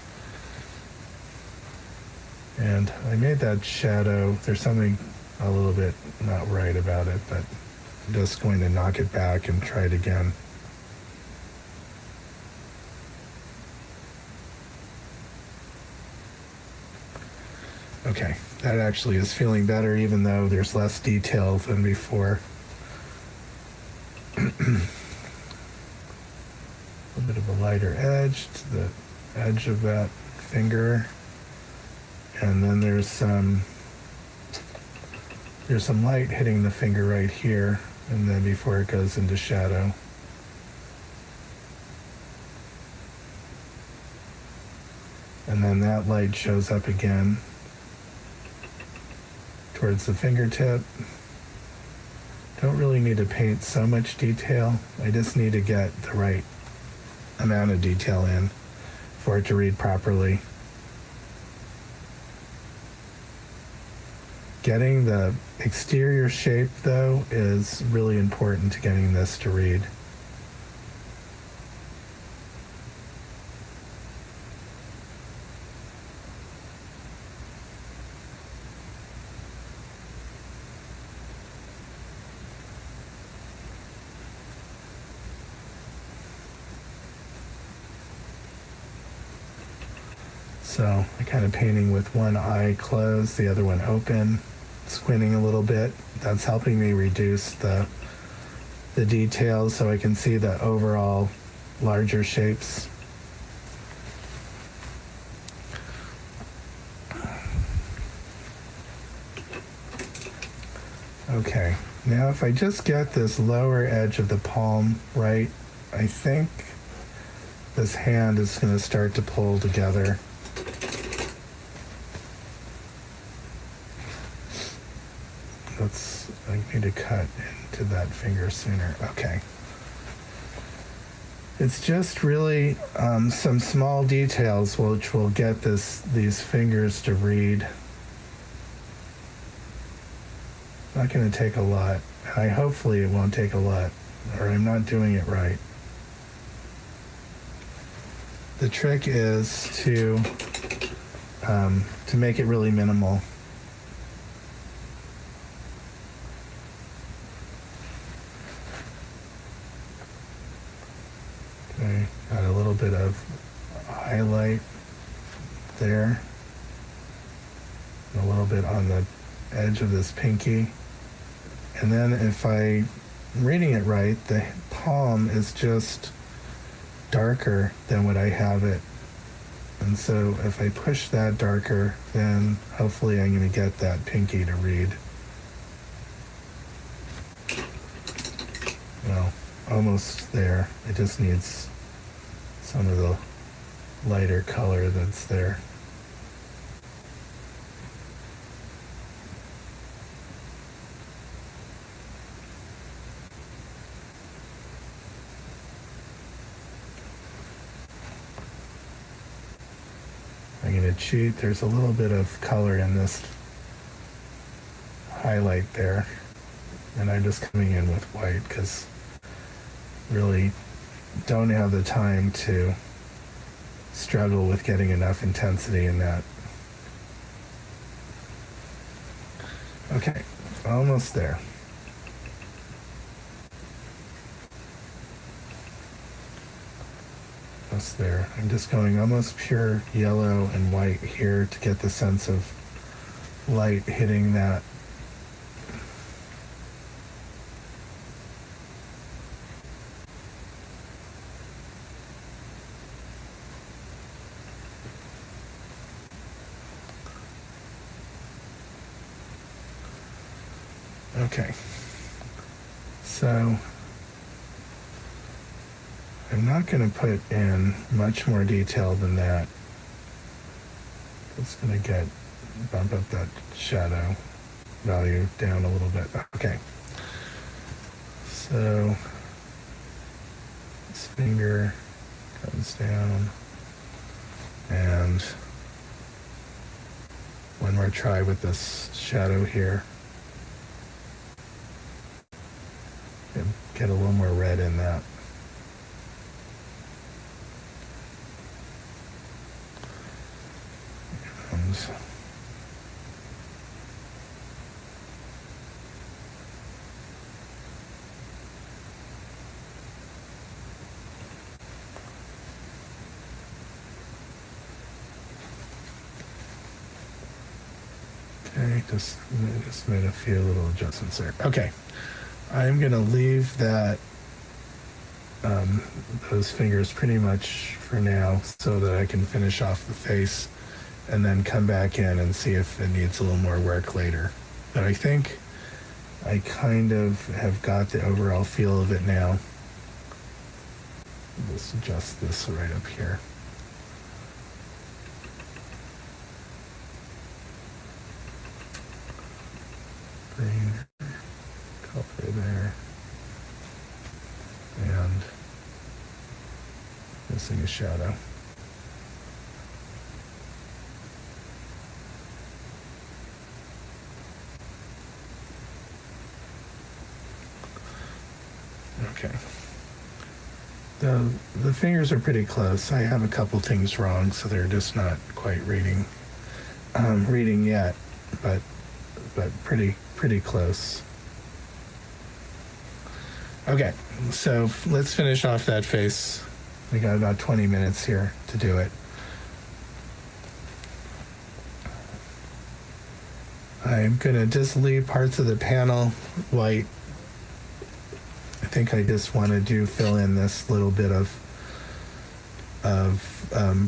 And I made that shadow. There's something a little bit not right about it, but I'm just going to knock it back and try it again. Okay, that actually is feeling better, even though there's less detail than before. A little bit of a lighter edge to the edge of that finger. And then there's some light hitting the finger right here, and then before it goes into shadow. And then that light shows up again towards the fingertip. Don't really need to paint so much detail. I just need to get the right amount of detail in for it to read properly. Getting the exterior shape, though, is really important to getting this to read. So I'm kind of painting with one eye closed, the other one open, squinting a little bit. That's helping me reduce the details so I can see the overall larger shapes. Okay, now if I just get this lower edge of the palm right, I think this hand is going to start to pull together. to cut into that finger sooner. Okay. It's just really some small details which will get these fingers to read. Not going to take a lot. Hopefully it won't take a lot, or I'm not doing it right. The trick is to make it really minimal. Okay, got a little bit of highlight there, and a little bit on the edge of this pinky. And then if I'm reading it right, the palm is just darker than what I have it. And so if I push that darker, then hopefully I'm going to get that pinky to read. Well, almost there. It just needs some of the lighter color that's there. I'm going to cheat. There's a little bit of color in this highlight there. And I'm just coming in with white because really don't have the time to struggle with getting enough intensity in that. Okay, almost there. Almost there. I'm just going almost pure yellow and white here to get the sense of light hitting that. Okay, so I'm not going to put in much more detail than that. It's going to bump up that shadow value down a little bit. Okay, so this finger comes down, and one more try with this shadow here. Get a little more red in that. And okay, just made a few little adjustments there. Okay. I'm going to leave that those fingers pretty much for now so that I can finish off the face and then come back in and see if it needs a little more work later. But I think I kind of have got the overall feel of it now. Let's adjust this right up here. Green color there, and missing a shadow. Okay. The fingers are pretty close. I have a couple things wrong, so they're just not quite reading yet, but pretty close. Okay, so let's finish off that face. We got about 20 minutes here to do it. I'm gonna just leave parts of the panel white. I think I just want to fill in this little bit of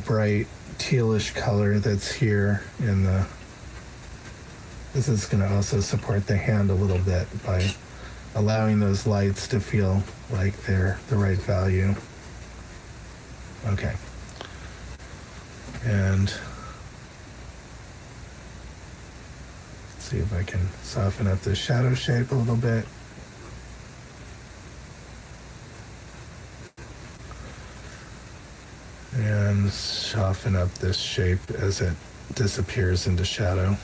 bright tealish color that's here in the. This is going to also support the hand a little bit by allowing those lights to feel like they're the right value. Okay. And let's See if I can soften up the shadow shape a little bit. And soften up this shape as it disappears into shadow.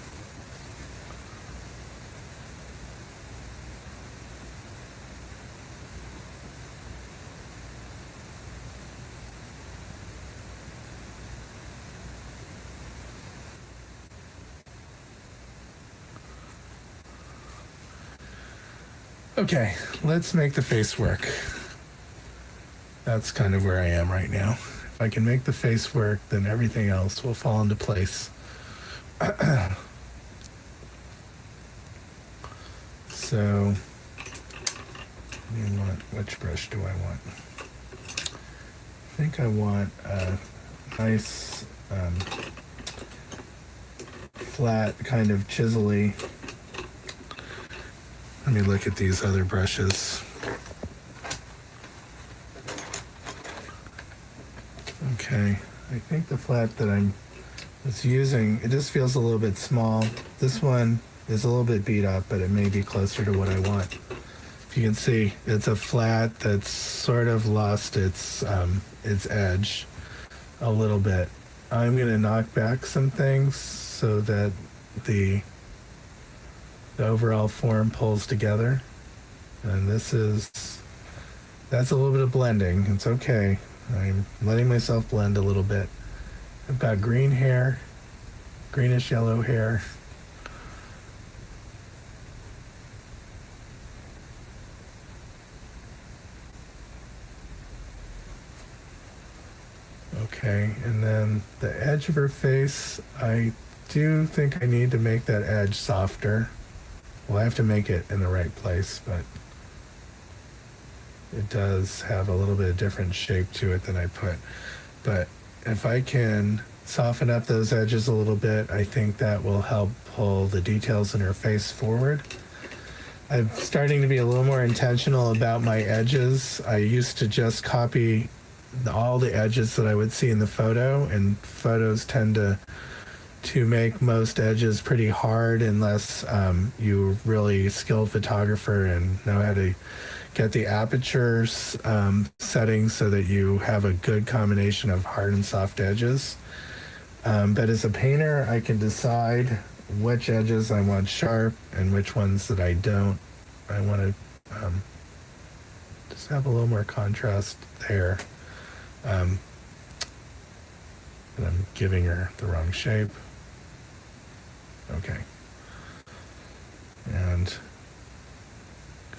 Okay, let's make the face work. That's kind of where I am right now. If I can make the face work, then everything else will fall into place. So, which brush do I want? I think I want a nice, flat, kind of chisel-y. Let me look at these other brushes. Okay, I think the flat that I was using, it just feels a little bit small. This one is a little bit beat up, but it may be closer to what I want. If you can see, it's a flat that's sort of lost its edge a little bit. I'm going to knock back some things so that the overall form pulls together. And that's a little bit of blending. It's okay. I'm letting myself blend a little bit. I've got green hair, greenish yellow hair. Okay, and then the edge of her face, I do think I need to make that edge softer. Well, I have to make it in the right place, but it does have a little bit of different shape to it than I put. But if I can soften up those edges a little bit, I think that will help pull the details in her face forward. I'm starting to be a little more intentional about my edges. I used to just copy all the edges that I would see in the photo, and photos tend to make most edges pretty hard unless you're really skilled photographer and know how to get the aperture settings so that you have a good combination of hard and soft edges. But as a painter, I can decide which edges I want sharp and which ones that I don't. I want to just have a little more contrast there. And I'm giving her the wrong shape. Okay. And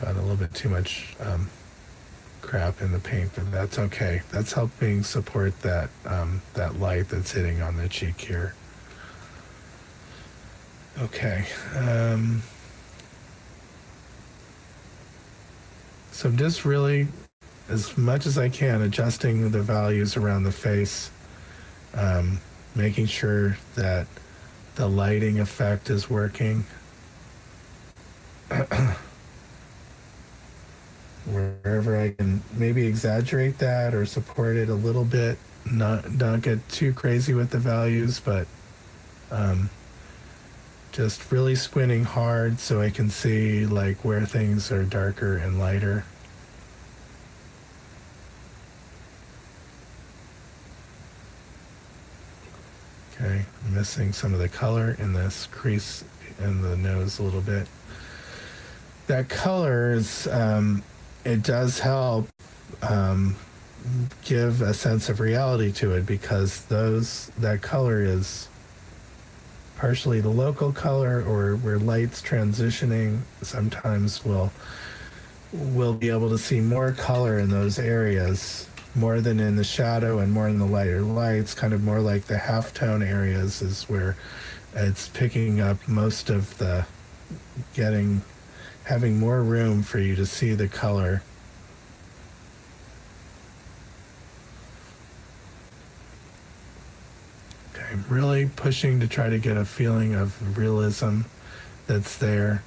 got a little bit too much crap in the paint, but that's okay. That's helping support that that light that's hitting on the cheek here. Okay. So I'm just really, as much as I can, adjusting the values around the face, making sure that the lighting effect is working. Wherever I can maybe exaggerate that or support it a little bit, not get too crazy with the values, but just really squinting hard so I can see like where things are darker and lighter. Okay, I'm missing some of the color in this crease in the nose a little bit. That color is, it does help give a sense of reality to it, because that color is partially the local color, or where light's transitioning. Sometimes we'll be able to see more color in those areas, more than in the shadow and more in the lighter lights, kind of more like the halftone areas is where it's picking up most of the having more room for you to see the color. Okay, I'm really pushing to try to get a feeling of realism that's there.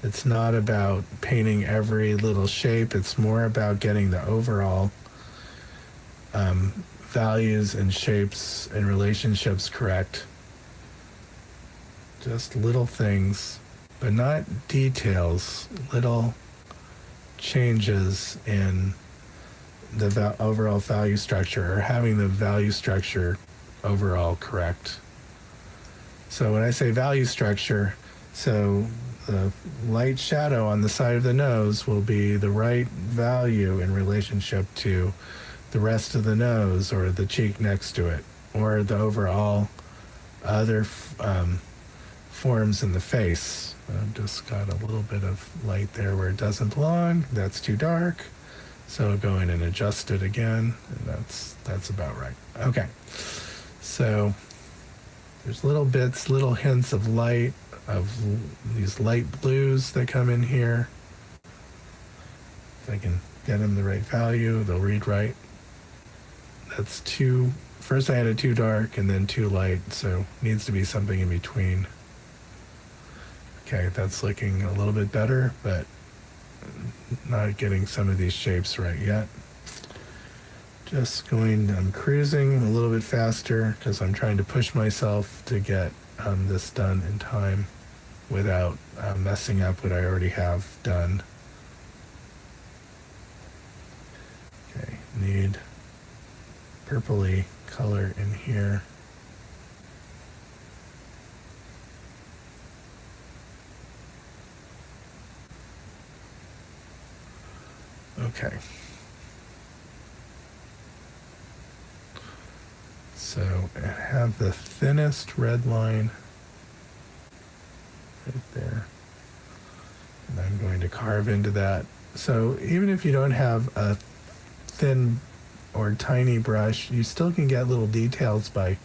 It's not about painting every little shape. It's more about getting the overall values and shapes and relationships correct. Just little things but not details, little changes in the overall value structure, or having the value structure overall correct. So when I say value structure, so the light shadow on the side of the nose will be the right value in relationship to the rest of the nose or the cheek next to it, or the overall other forms in the face. I've just got a little bit of light there where it doesn't belong. That's too dark. So go in and adjust it again, and that's about right. Okay, so there's little bits, little hints of light, of these light blues that come in here. If I can get them the right value, they'll read right. That's too, first I had it too dark and then too light, so needs to be something in between. Okay, that's looking a little bit better, but not getting some of these shapes right yet. I'm cruising a little bit faster because I'm trying to push myself to get this done in time without messing up what I already have done. Okay, need purpley color in here. Okay. So I have the thinnest red line right there. And I'm going to carve into that. So even if you don't have a thin or tiny brush, you still can get little details by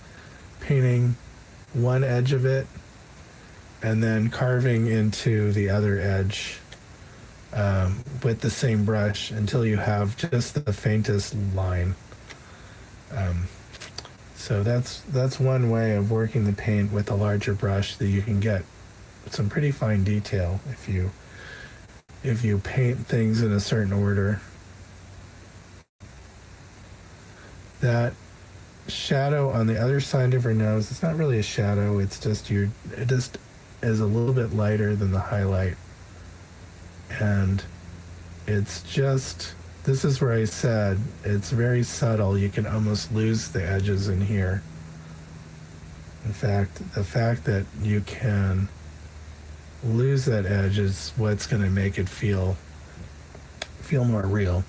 painting one edge of it and then carving into the other edge with the same brush until you have just the faintest line. So that's one way of working the paint with a larger brush, that you can get some pretty fine detail if you paint things in a certain order. That shadow on the other side of her nose, it's not really a shadow, it just is a little bit lighter than the highlight. And it's just, this is where I said it's very subtle. You can almost lose the edges in here. In fact, the fact that you can lose that edge is what's going to make it feel more real,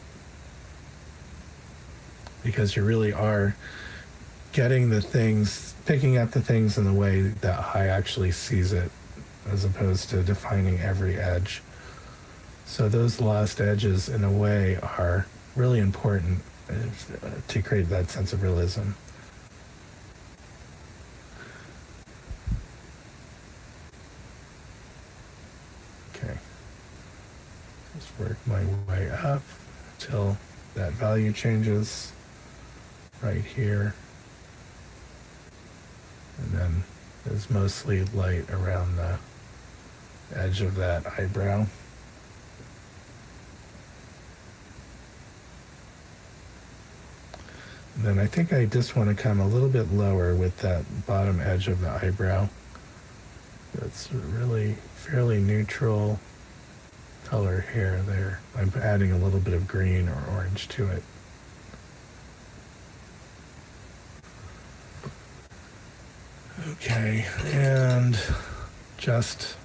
because you really are getting the things, picking up the things in the way that I actually sees it, as opposed to defining every edge. So those lost edges, in a way, are really important to create that sense of realism. Okay. Just work my way up till that value changes right here. And then there's mostly light around the edge of that eyebrow. And then I think I just want to come a little bit lower with that bottom edge of the eyebrow. That's really fairly neutral color hair there. I'm adding a little bit of green or orange to it. Okay, and just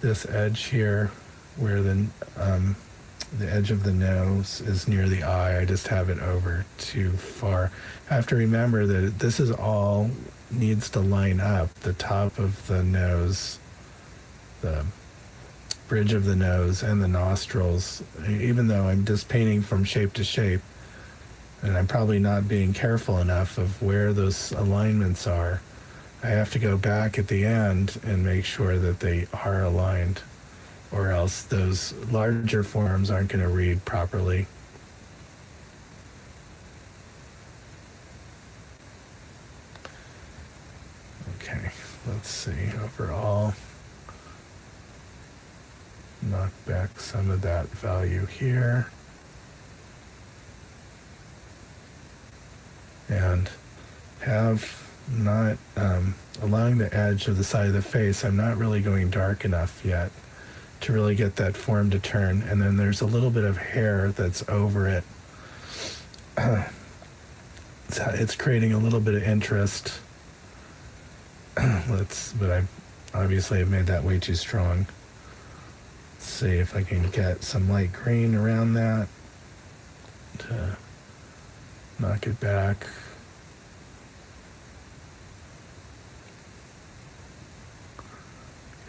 this edge here where the edge of the nose is near the eye, I just have it over too far. I have to remember that this is all needs to line up. The top of the nose, the bridge of the nose, and the nostrils, even though I'm just painting from shape to shape, and I'm probably not being careful enough of where those alignments are, I have to go back at the end and make sure that they are aligned, or else those larger forms aren't going to read properly. Okay, let's see, overall, knock back some of that value here. And have not along the edge of the side of the face. I'm not really going dark enough yet to really get that form to turn. And then there's a little bit of hair that's over it. It's creating a little bit of interest. But I obviously have made that way too strong. Let's see if I can get some light green around that to knock it back.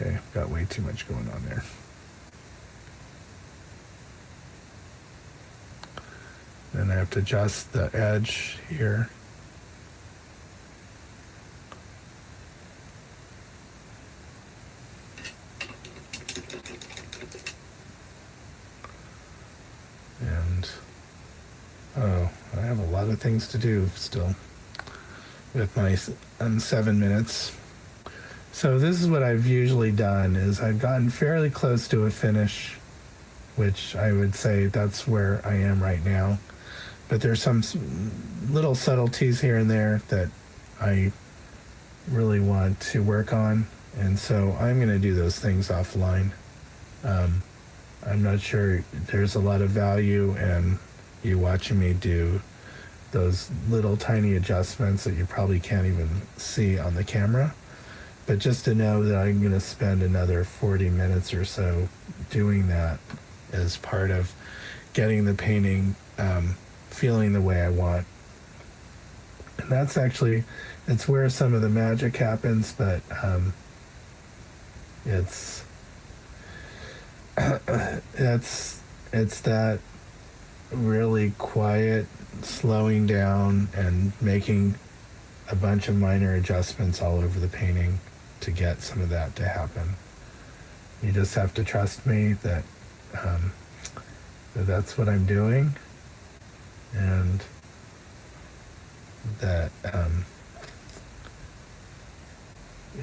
Okay, I've got way too much going on there. Then I have to adjust the edge here. And, oh, I have a lot of things to do still with my 7 minutes. So this is what I've usually done, is I've gotten fairly close to a finish, which I would say that's where I am right now. But there's some little subtleties here and there that I really want to work on. And so I'm going to do those things offline. I'm not sure there's a lot of value in you watching me do those little tiny adjustments that you probably can't even see on the camera. But just to know that I'm going to spend another 40 minutes or so doing that as part of getting the painting feeling the way I want. And that's actually, it's where some of the magic happens, but it's that really quiet slowing down and making a bunch of minor adjustments all over the painting to get some of that to happen. You just have to trust me that that's what I'm doing, and that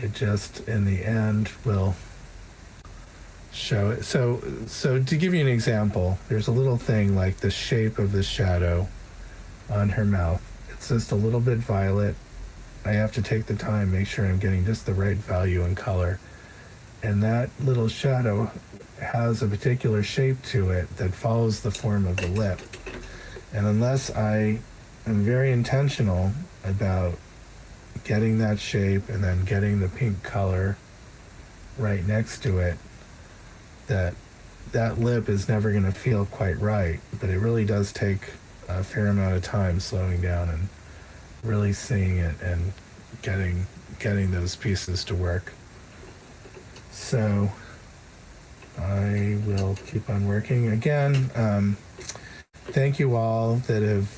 it just in the end will show it. So to give you an example, there's a little thing like the shape of the shadow on her mouth. It's just a little bit violet. I have to take the time, make sure I'm getting just the right value and color. And that little shadow has a particular shape to it that follows the form of the lip. And unless I am very intentional about getting that shape and then getting the pink color right next to it, that lip is never going to feel quite right. But it really does take a fair amount of time slowing down and really seeing it and getting those pieces to work. So I will keep on working. Again, thank you all that have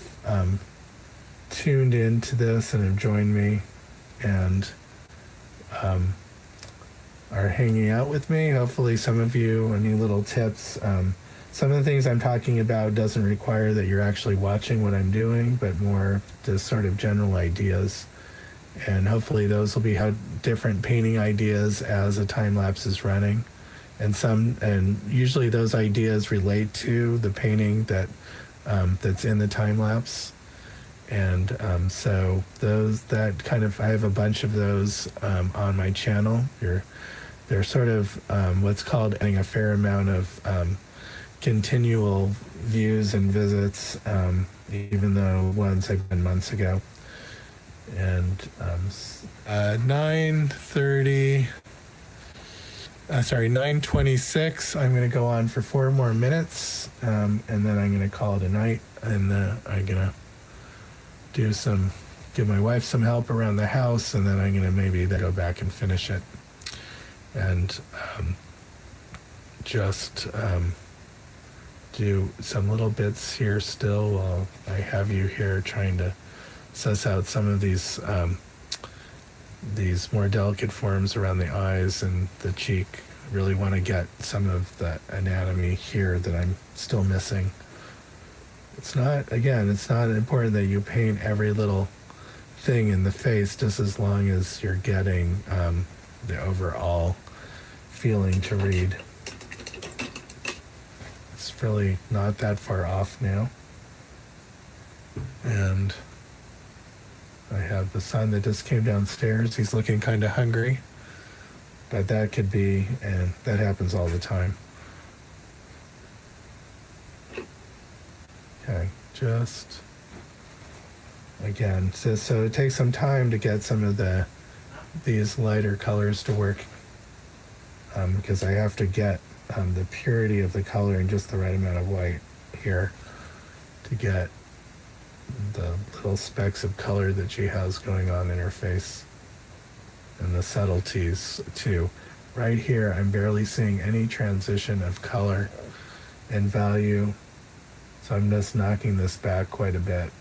tuned into this and have joined me and are hanging out with me. Hopefully some of you, any little tips. Some of the things I'm talking about doesn't require that you're actually watching what I'm doing, but more just sort of general ideas. And hopefully those will be how different painting ideas as a time lapse is running. And usually those ideas relate to the painting that's in the time lapse. And so I have a bunch of those on my channel. They're sort of what's called adding a fair amount of continual views and visits, even though ones have been months ago. And 9:26. I'm going to go on for 4 more minutes, and then I'm going to call it a night. And I'm going to give my wife some help around the house, and then I'm going to maybe then go back and finish it. And just do some little bits here still while I have you here trying to suss out some of these more delicate forms around the eyes and the cheek. I really want to get some of the anatomy here that I'm still missing. It's not important that you paint every little thing in the face, just as long as you're getting the overall feeling to read. It's really not that far off now. And I have the son that just came downstairs. He's looking kind of hungry. But that could be, and that happens all the time. Okay, just again, so it takes some time to get some of these lighter colors to work, because I have to get the purity of the color and just the right amount of white here to get the little specks of color that she has going on in her face, and the subtleties too. Right here, I'm barely seeing any transition of color and value, so I'm just knocking this back quite a bit,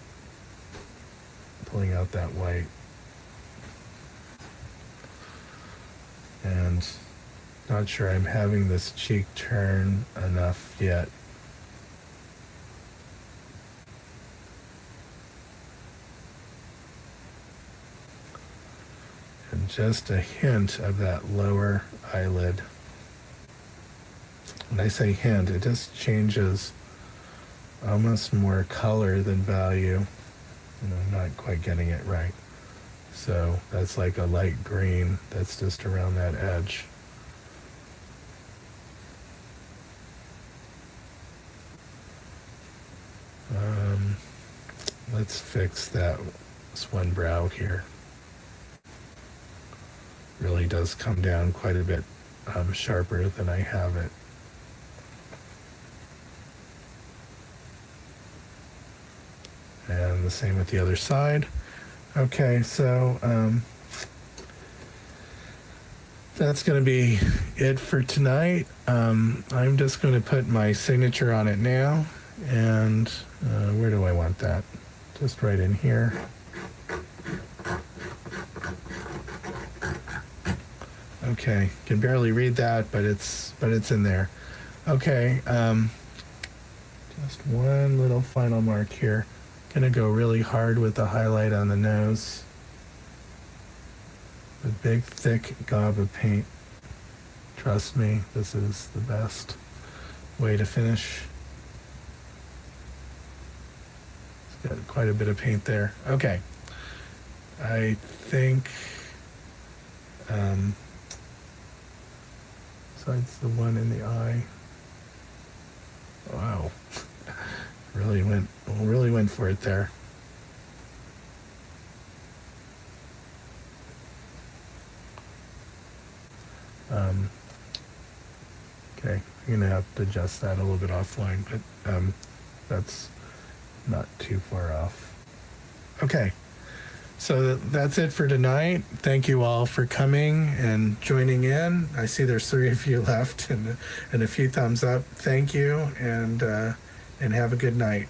pulling out that white. And not sure I'm having this cheek turn enough yet. And just a hint of that lower eyelid. When I say hint, it just changes almost more color than value. I'm not quite getting it right. So that's like a light green that's just around that edge. Let's fix this one brow here. Really does come down quite a bit sharper than I have it. And the same with the other side. Okay, so that's going to be it for tonight. I'm just going to put my signature on it now. And where do I want that? Just right in here. Okay, can barely read that, but it's in there. Okay, just one little final mark here. Gonna go really hard with the highlight on the nose. A big, thick gob of paint. Trust me, this is the best way to finish. It's got quite a bit of paint there. Okay, I think. Besides the one in the eye. Wow. Really went for it there. Okay, I'm gonna have to adjust that a little bit offline, but that's not too far off. Okay. So that's it for tonight. Thank you all for coming and joining in. I see there's 3 of you left and a few thumbs up. Thank you, and have a good night.